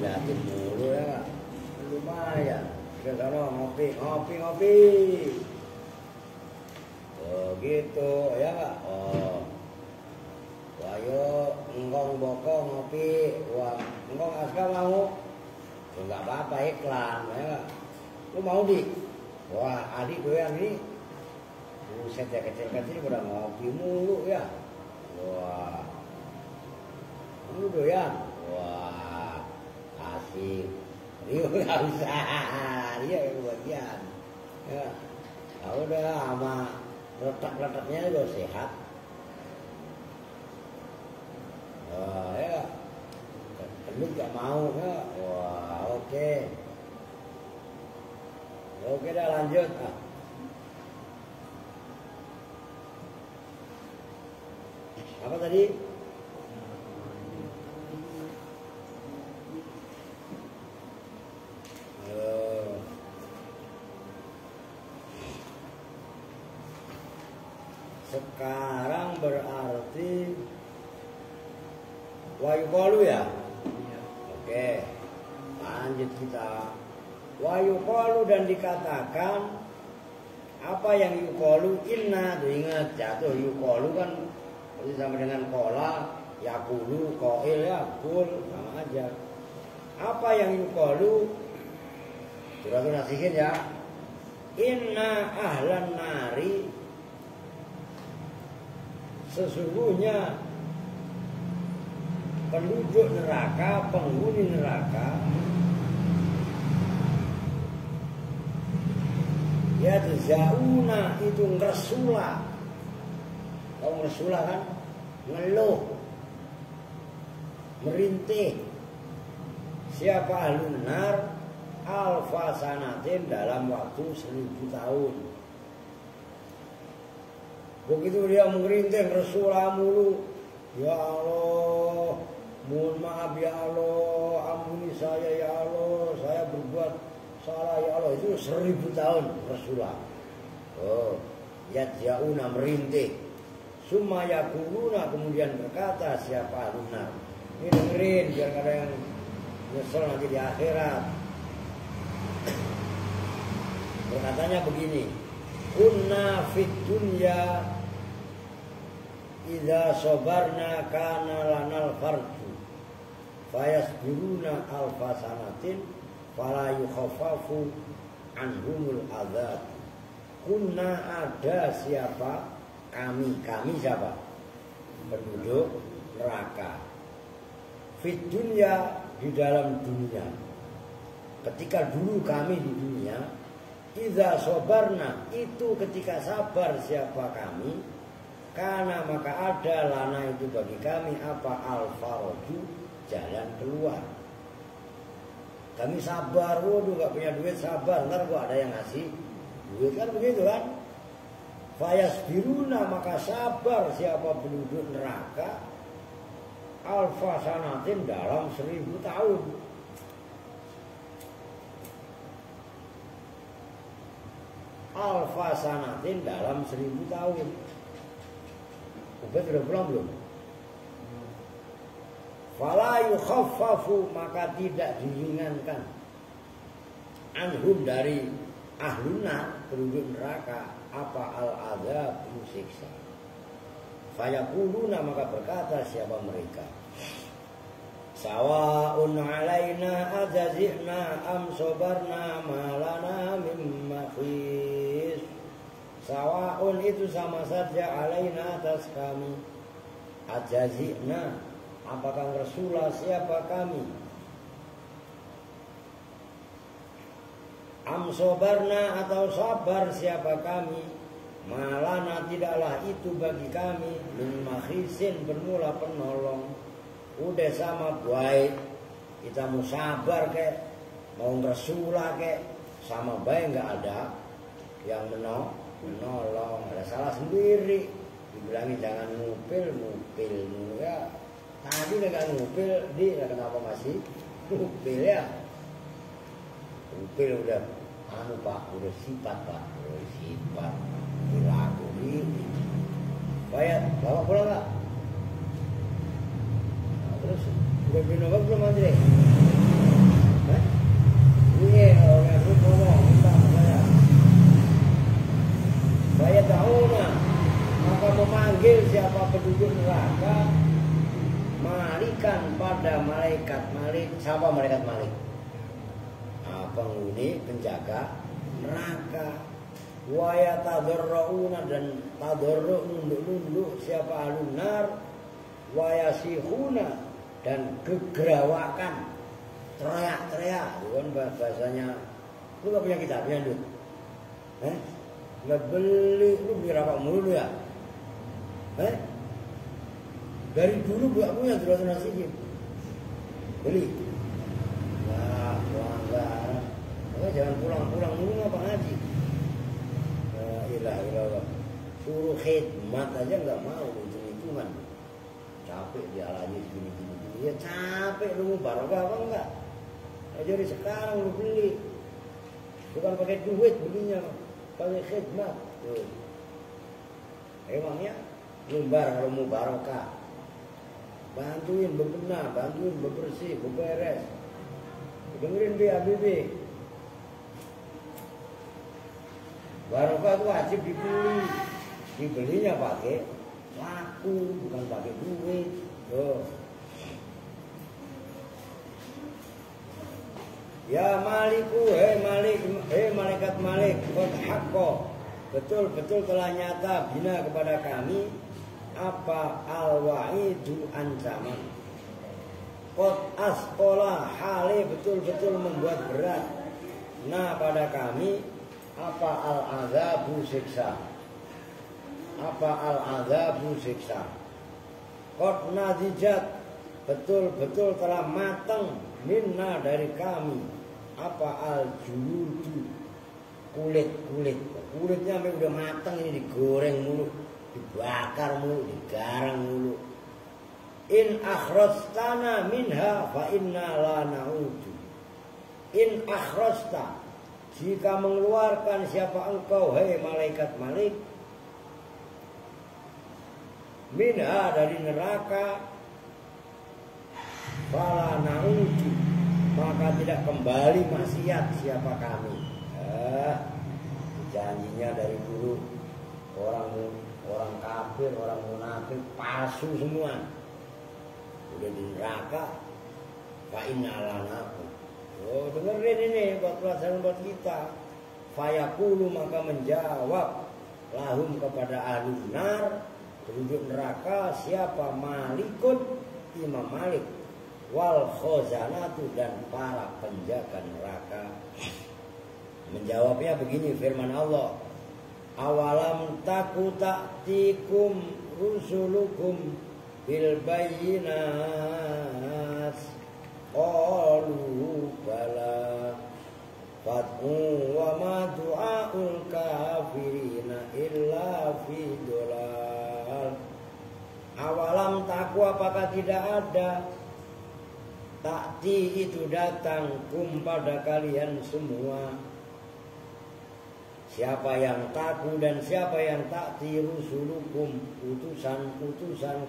Liatin dulu ya. Lumayan. Sekarang ngopi. Oh gitu ya Kak. Oh. Wayo engkong bokong ngopi. Wah, engkong aska mau. Enggak apa-apa iklan ya Kak. Lu mau di? Wah, adik gue yang ini. Buset ya kecil-kecil udah ngopi mulu ya. Wah. Lu doyan. Wah. Asik. Rio nggak usah. Rio yang bagian. Ya. Nah, udah sama letak-letaknya udah sehat. Wah ya. Lu gak mau ya. Wah oke. Oke dah lanjut. Apa tadi? Sekarang berarti wayuqalu ya? Oke. Lanjut kita. Wayuqalu dan dikatakan apa yang yuqalu inna tuh ingat jatuh yuqalu kan sama dengan kola, yakulu, koil ya, kul sama aja. Apa yang yuqalu? Surah nasihin ya. Inna ahlan nari sesungguhnya penduduk neraka, penghuni neraka ya jauna itu ngersula. Kau ngersula kan? Ngeluh, merintih. Siapa ahlun nar alfa sanatin dalam waktu 1000 tahun. Begitu dia merintih ngersula mulu. Ya Allah, mohon maaf ya Allah, ampuni saya ya Allah, saya berbuat salah ya Allah. Itu 1000 tahun Rasulullah. Oh, yadjauna merintih. Summa yakuluna kemudian berkata siapa lunar. Ini dengerin biar ada yang nyesel nanti di akhirat. Berkatanya begini. Kunna fit dunya idza sabarna kana lanal farju fayasbiruna alfa sanatin fala yukhaffafu anhumul adzab. Kunna ada siapa? Kami siapa? Penduduk neraka. Fit dunya di dalam dunia. Ketika dulu kami di dunia, idza sabarna itu ketika sabar siapa kami, karena maka ada lana itu bagi kami apa al-faraju jalan keluar. Kami sabar, waduh gak punya duit sabar, ntar gua ada yang ngasih duit kan begitu kan? Fayasbiruna maka sabar siapa penduduk neraka alfa sanatin dalam 1000 tahun. Alfa sanatin dalam 1000 tahun. Ubed sudah pulang belum? Fala yukhaffafu maka tidak diringankan anhum dari ahluna penduduk neraka apa al-adzab siksa. Fayaquluna maka berkata siapa mereka? Sawa'un 'alaina ajazina am sabarna ma lana min mahis. Sawa'un itu sama saja alaina atas kami. Ajazina apakah Rasulullah siapa kami? Am sobarna atau sabar siapa kami? Malana tidaklah itu bagi kami min makhisin bermula penolong. Udah sama baik kita mau sabar kek, mau ngersula kek, sama baik nggak ada yang menolong, ada salah sendiri. dibilangin jangan ngupil ya. Tadi nggak ngupil, kenapa masih ngupil ya? Ngupil udah udah sifat pak, perilaku ini. Bayar, bawa pulang nggak? Nah, terus udah beli obat belum Andre? Iya, kalau yang lu ngomong, minta saya. Saya tahu nah, maka memanggil siapa penduduk neraka, malikan pada malaikat malik. Siapa malaikat malik? Nah, penghuni penjaga neraka. Waya tadarrauna dan tadarru nunduk-nunduk siapa alunar. Waya sihuna dan gegerawakan, teriak-teriak. Itu kan bahasanya. Lu gak punya kitabnya Dut? Nggak beli, lu beli rapak mulu ya? Dari dulu gak punya Duratun Nasihin. Beli. Nah, pelanggaran. Jangan pulang-pulang dulu ngapa ngaji. Ilah. Suruh khidmat aja nggak mau, hitung-hitungan. Capek dialami gini. Ya capek lu barokah apa enggak? Jadi sekarang lu beli. Bukan pakai duit belinya, pakai khidmat. Tuh. Emangnya lumbar kalau mau barokah. Bantuin bebenah, bantuin bebersih, beberes. Dengerin dia Habibie. Barokah itu wajib dibeli. Dibelinya pakai laku, bukan pakai duit. Tuh. Ya Maliku, malaikat Malik, qad haqqo. Betul-betul telah nyata bina kepada kami apa al-wa'idu ancaman. Qad asqala, hale betul-betul membuat berat. Nah pada kami apa al-azabu siksa. Apa al-azabu siksa. Qad nadijat, betul-betul telah matang minna dari kami apa al-juludu, kulitnya sampai udah matang, ini digoreng mulu, dibakar mulu, digarang mulu. In akhrajtana minha fa inna la na'udu. In akhrajta, jika mengeluarkan siapa engkau hai malaikat Malik, minha dari neraka, fala na'udu, maka tidak kembali maksiat siapa kami. Janjinya dari dulu orang kafir, orang munafik palsu semua. Udah di neraka, fa inna lana. Oh, dengerin ini buat pelajaran buat kita. Fayaqulu, maka menjawab lahum kepada ahlun nar, penduduk neraka, siapa Malikun, Imam Malik, wal khazanatu, dan para penjaga neraka. Menjawabnya begini, firman Allah, awalam taku ta'tikum rusulukum bil bayyinat qalu bala fad'u wa ma du'aul kafirina illa fi dolal. Awalam taku, apakah tidak ada, takti itu datang kum pada kalian semua. Siapa yang taku dan siapa yang takti rusulukum, utusan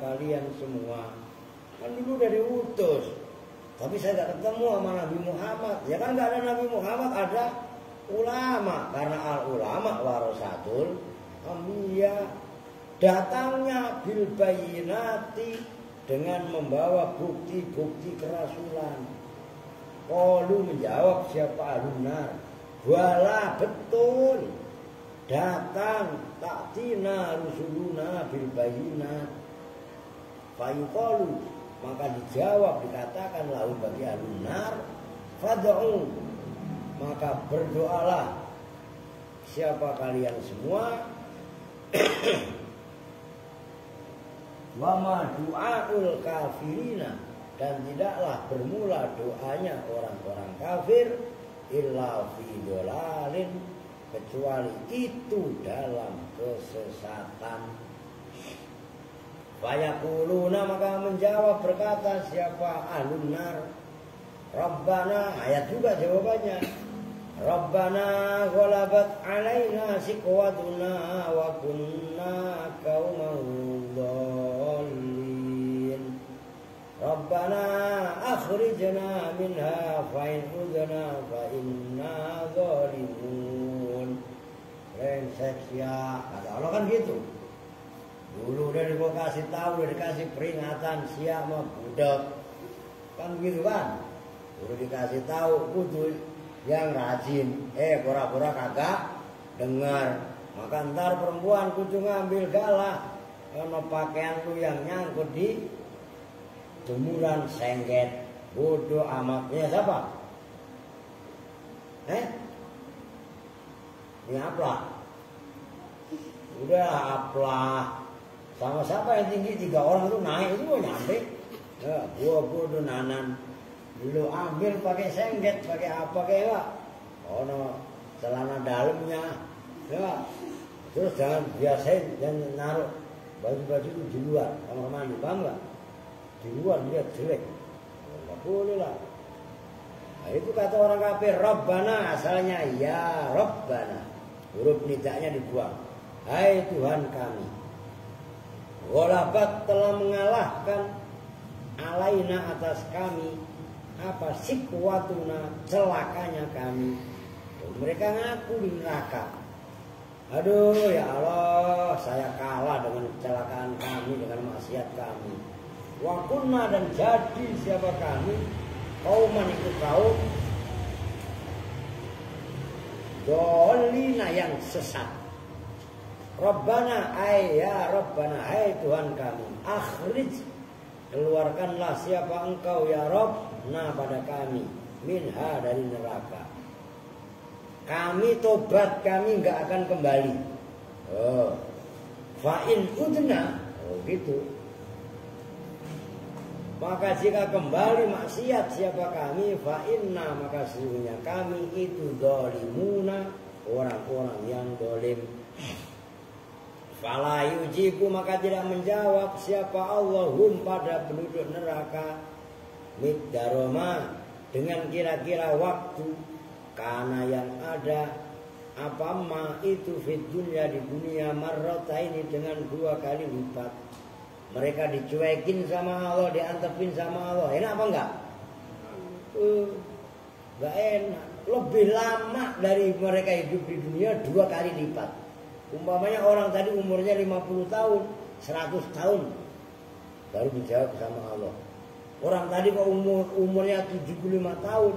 kalian semua. Kan dulu udah diutus, tapi saya gak ketemu sama Nabi Muhammad. Ya kan gak ada Nabi Muhammad, ada ulama. Karena al-ulama warasatul anbiya. Datangnya bil bayyinati, dengan membawa bukti-bukti kerasulan. Qalu, menjawab siapa alunar, wala betul datang ta'tina rusuluna bil bayyinat. Fayuqalu, maka dijawab, dikatakan lahum bagi alunar, fad'u, maka berdoalah siapa kalian semua. Wama du'aul kafirina, dan tidaklah bermula doanya orang-orang kafir, illa fi dolalin, kecuali itu dalam kesesatan. Fayaquluna maka menjawab berkata siapa ahlun nar. Rabbana, ayat juga jawabannya. Rabbana ghalabat alaina siqwatuna wa kunna qauman dhalin. Rabbana akhrijna minha fa in udna fa inna zalimun. Brengsek ya, kata Allah kan gitu. Dulu udah dikasih tahu, udah dikasih peringatan siap mah budak. Kan begitu kan? Udah dikasih tahu kudu yang rajin. Pura-pura kagak dengar. Maka ntar perempuan kudu ngambil galah. Karena pakaian lu yang nyangkut di jemuran sengget. Bodoh amatnya siapa? Ini Aplah. Udah Aplah. Sama siapa yang tinggi 3 orang itu naik itu mau nyampe. Ya, gua bodoh nanan. Dulu ambil pakai sengget, pakai apa kayak pak? Oh no, celana dalamnya. Ya. Terus jangan biasain dan naruh baju-baju itu di luar kamar mandi, paham nggak? Di luar dia jelek. Nggak boleh lah. Nah, itu kata orang kafir, Rabbana asalnya ya Rabbana. Huruf nidaknya dibuang. Hai Tuhan kami. Walabat telah mengalahkan alaina atas kami apa sikwatuna celakanya kami. Mereka ngaku di neraka. Aduh ya Allah, saya kalah dengan kecelakaan kami, dengan maksiat kami. Wa kunna dan jadi siapa kami? Kauman itu kaum dolina yang sesat. Rabbana ya Rabbana hai Tuhan kami. Akhrij keluarkanlah siapa engkau ya Rabb pada kami minha dari neraka. Kami tobat, kami enggak akan kembali. Fa'in udna, gitu. Maka jika kembali maksiat siapa kami, fa'inna maka sesungguhnya kami itu dolimuna, orang-orang yang dolim. Fala yujibu maka tidak menjawab siapa Allahum pada penduduk neraka middaroma dengan kira-kira waktu karena yang ada apa ma itu fit dunya di dunia marrota ini dengan 2 kali lipat. Mereka dicuekin sama Allah, diantepin sama Allah. Enak apa enggak? Enggak enak. Lebih lama dari mereka hidup di dunia 2 kali lipat. Umpamanya orang tadi umurnya 50 tahun, 100 tahun baru dijawab sama Allah. Orang tadi kok umurnya 75 tahun,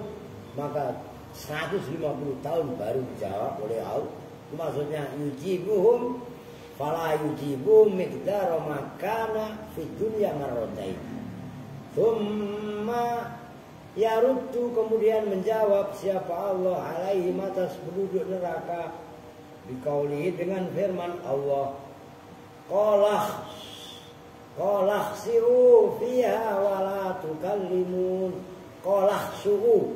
maka 150 tahun baru dijawab oleh Allah. Maksudnya yujibuhum fala yujibu miqdara makana fid dunya marratain. Tsumma yaruddu kemudian menjawab siapa Allah alaihi atas penduduk neraka dikaulihi dengan firman Allah Qalah siru fiha wala tukallimun. Qalah su'u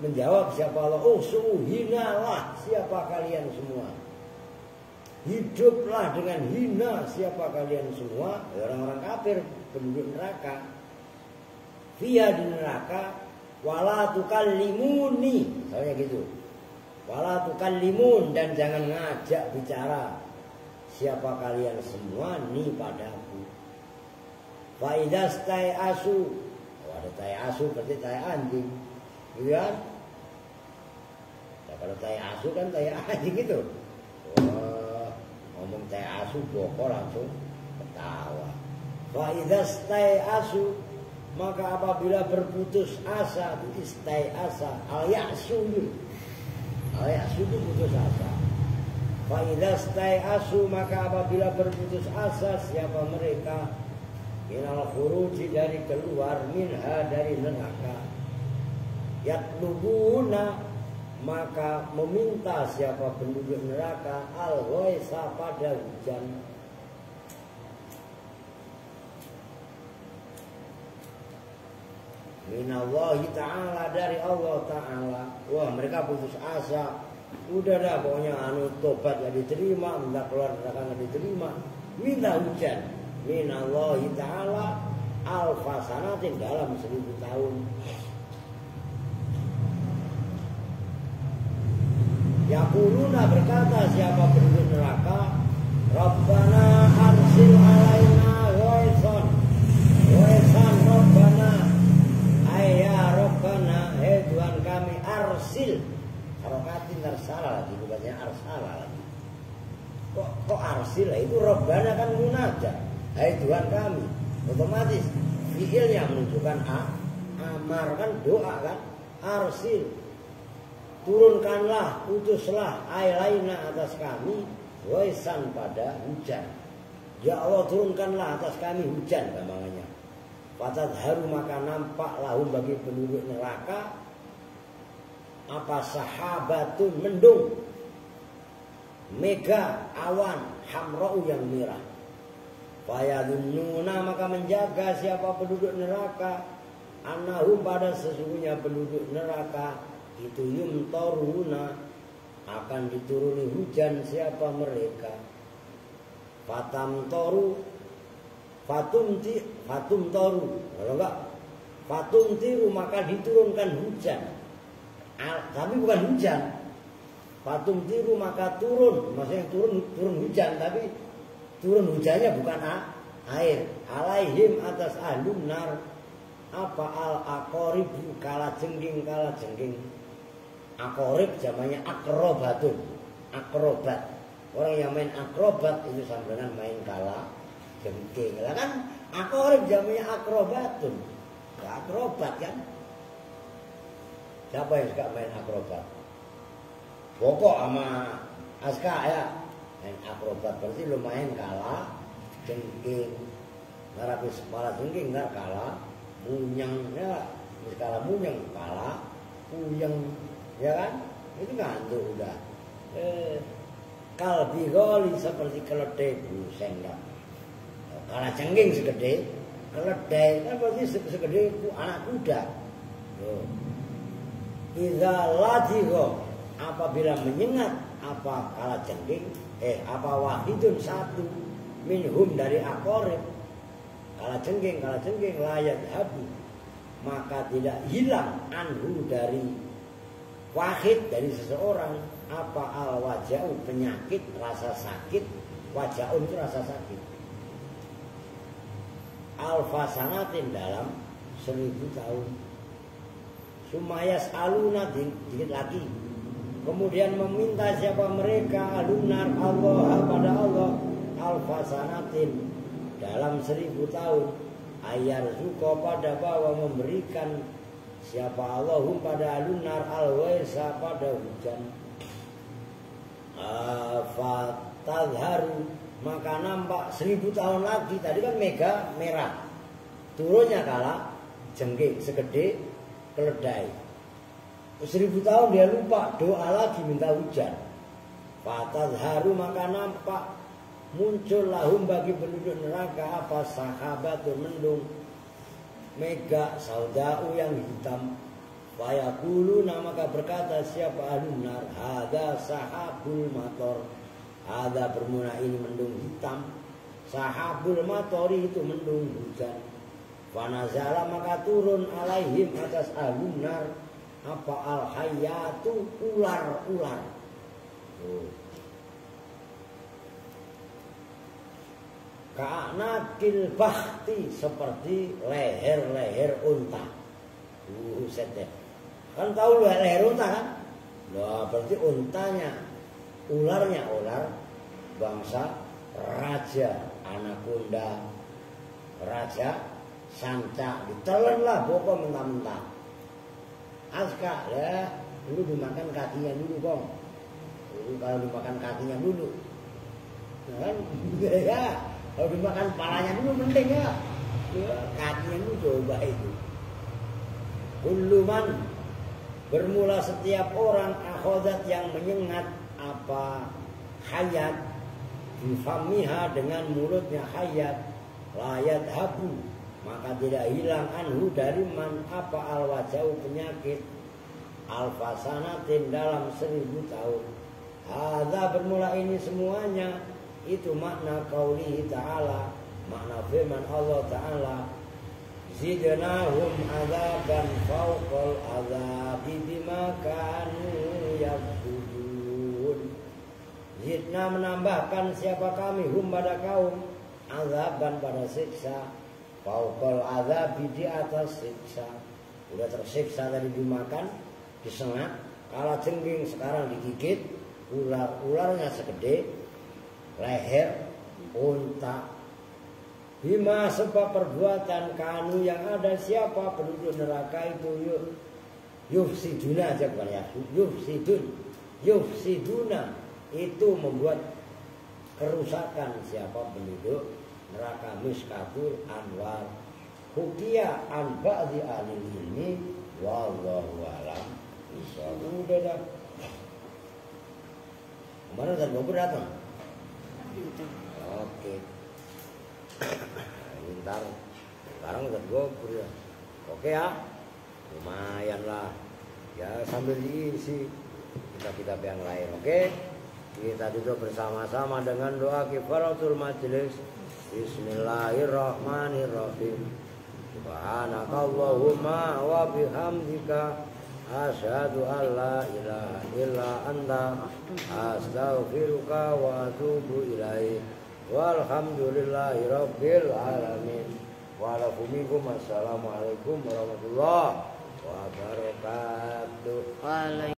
menjawab siapa Allah, su'u hinalah siapa kalian semua. Hiduplah dengan hina siapa kalian semua, orang-orang kafir penduduk neraka. Fiha di neraka wala tukallimuni, soalnya gitu. Wala tukallimun dan jangan ngajak bicara siapa kalian semua ni padaku. Fa idzas asu, ada tai asu berarti tai anjing, gitu kan? Nah, kalau tai asu kan tai anjing gitu. Ngomong tai asu boko langsung ketawa. Fa idzas asu maka apabila berputus asa itu istai asa al ya'su. Al-ya'su itu putus asa. Fa-idza stai'asu maka apabila berputus asa siapa mereka minal khuruji dari keluar minha dari neraka. Yatlubuna maka meminta siapa penduduk neraka al-ghaisa pada hujan. Minallahi ta'ala dari Allah ta'ala. Wah mereka putus asa. Udah dah pokoknya tobat gak diterima, minta keluar neraka gak diterima, minta hujan. minallahi ta'ala alfa sanatin dalam 1000 tahun. Yaquluna berkata siapa penduduk neraka, Rabbana arsil alaina ghaisan. Ghaisan Rabbana, ayya Rabbana, hai Tuhan kami, arsil. Harokatin arsalah lagi, bukannya arsalah lagi. Kok arsil lah, itu Rabbana kan munajat, hai Tuhan kami. Otomatis fi'il yang menunjukkan amar kan, doa kan, arsil. Turunkanlah, utuslah alaina atas kami waisan pada hujan. Ya Allah turunkanlah atas kami hujan gampangannya. Fatadharu maka nampak lahum bagi penduduk neraka apa sahabatun mendung, mega awan hamra'u yang merah. Fayadunnuna maka menjaga siapa penduduk neraka annahum pada sesungguhnya penduduk neraka itu yumtaruna akan dituruni hujan siapa mereka. Fatum toru kalau enggak fatum tiru maka diturunkan hujan. Tapi bukan hujan. Fatum tiru maka turun, maksudnya turun hujan, tapi turun hujannya bukan air. Alaihim atas ahlun nar apa al aqorib kala jengking. Akorib zamannya akrobatun, akrobat. Orang yang main akrobat itu sama dengan main kala jengking. Lah kan akorib zamannya akrobatun, ya, akrobat kan. Siapa yang suka main akrobat? Pokok sama Aska ya, main akrobat berarti lu main kala jengking. Narapis kepala jengking nggak kala munyang ya, kala munyang kala puyeng. Ya kan? Itu ngantuk udah. Kalbi goli seperti keledai buseng kan. Kalau cengking segede keledai kan berarti segede anak kuda. Idza ladigo apabila menyengat apa kala cengking apa wahidun satu minhum dari akorib kala cengking layat habu maka tidak hilang anhu dari wahid dari seseorang apa al waja'u penyakit rasa sakit. Waja'un itu rasa sakit. Alfa sanatin dalam 1000 tahun. Sumayas aluna dikit lagi. Kemudian meminta siapa mereka alunar Allah pada Allah alfa sanatin dalam 1000 tahun. Ayar zuko pada bahwa memberikan siapa Allahum pada alunar al-waisa pada hujan. Fatadharu maka nampak 1000 tahun lagi. Tadi kan mega merah, turunnya kala jengking segede keledai. 1000 tahun dia lupa, doa lagi minta hujan. Fatadharu maka nampak muncul lahum bagi penduduk neraka apa sahabatun mendung mega saudau yang hitam. Fayaqulu maka berkata siapa alunar hada sahabul mator. Hada bermula ini mendung hitam. Sahabul matori itu mendung hujan. Fanazala maka turun alaihim atas alunar apa al hayatu ular-ular. Ka'nakil bakhti seperti leher-leher unta. Set deh. Kan tahu leher unta kan? Nah, berarti untanya, ularnya ular bangsa raja, anakonda, raja, sanca, ditelan lah pokok mentah-mentah. Aska ya, dulu dimakan kakinya dulu bang. Kalau dimakan kakinya dulu, nah, kan? Ya. Kalau dimakan palanya dulu mending ya. Kakinya dulu coba itu. Kulluman bermula setiap orang akhodat yang menyengat apa hayat bifamiha dengan mulutnya hayat layat habu maka tidak hilang anhu dari man apa alwajau penyakit alfasanatin dalam 1000 tahun. Hadza bermula ini semuanya itu makna qauli ta'ala makna firman Allah Ta'ala, zidnahum adzaban fawqal adzabi bima kanu yakfurun. Zidna menambahkan siapa kami hum pada kaum, azaban pada siksa, fawqal adzabi di atas siksa. Udah tersiksa tadi dimakan, disengat, kala jengking sekarang digigit, ularnya segede leher unta. Bima sebab perbuatan kanu yang ada siapa penduduk neraka itu yufsiduna aja bukan ya, yufsiduna itu membuat kerusakan siapa penduduk neraka. Miskatul Anwar hukia an ba'di ahli ilmi wallahu alam. Udah dah. Kemarin tadi mau datang. Oke. Ntar sekarang udah gopur ya. Oke ya, lumayan lah ya, sambil diisi kitab-kitab yang lain. Oke, kita duduk bersama-sama dengan doa kifaratul majelis. Bismillahirrahmanirrahim. Subhanakallahumma wa bihamdika asyhadu an la ilaha illa anta astaghfiruka wa atubu ilaik. Walhamdulillahi rabbil alamin. Assalamualaikum warahmatullahi wabarakatuh.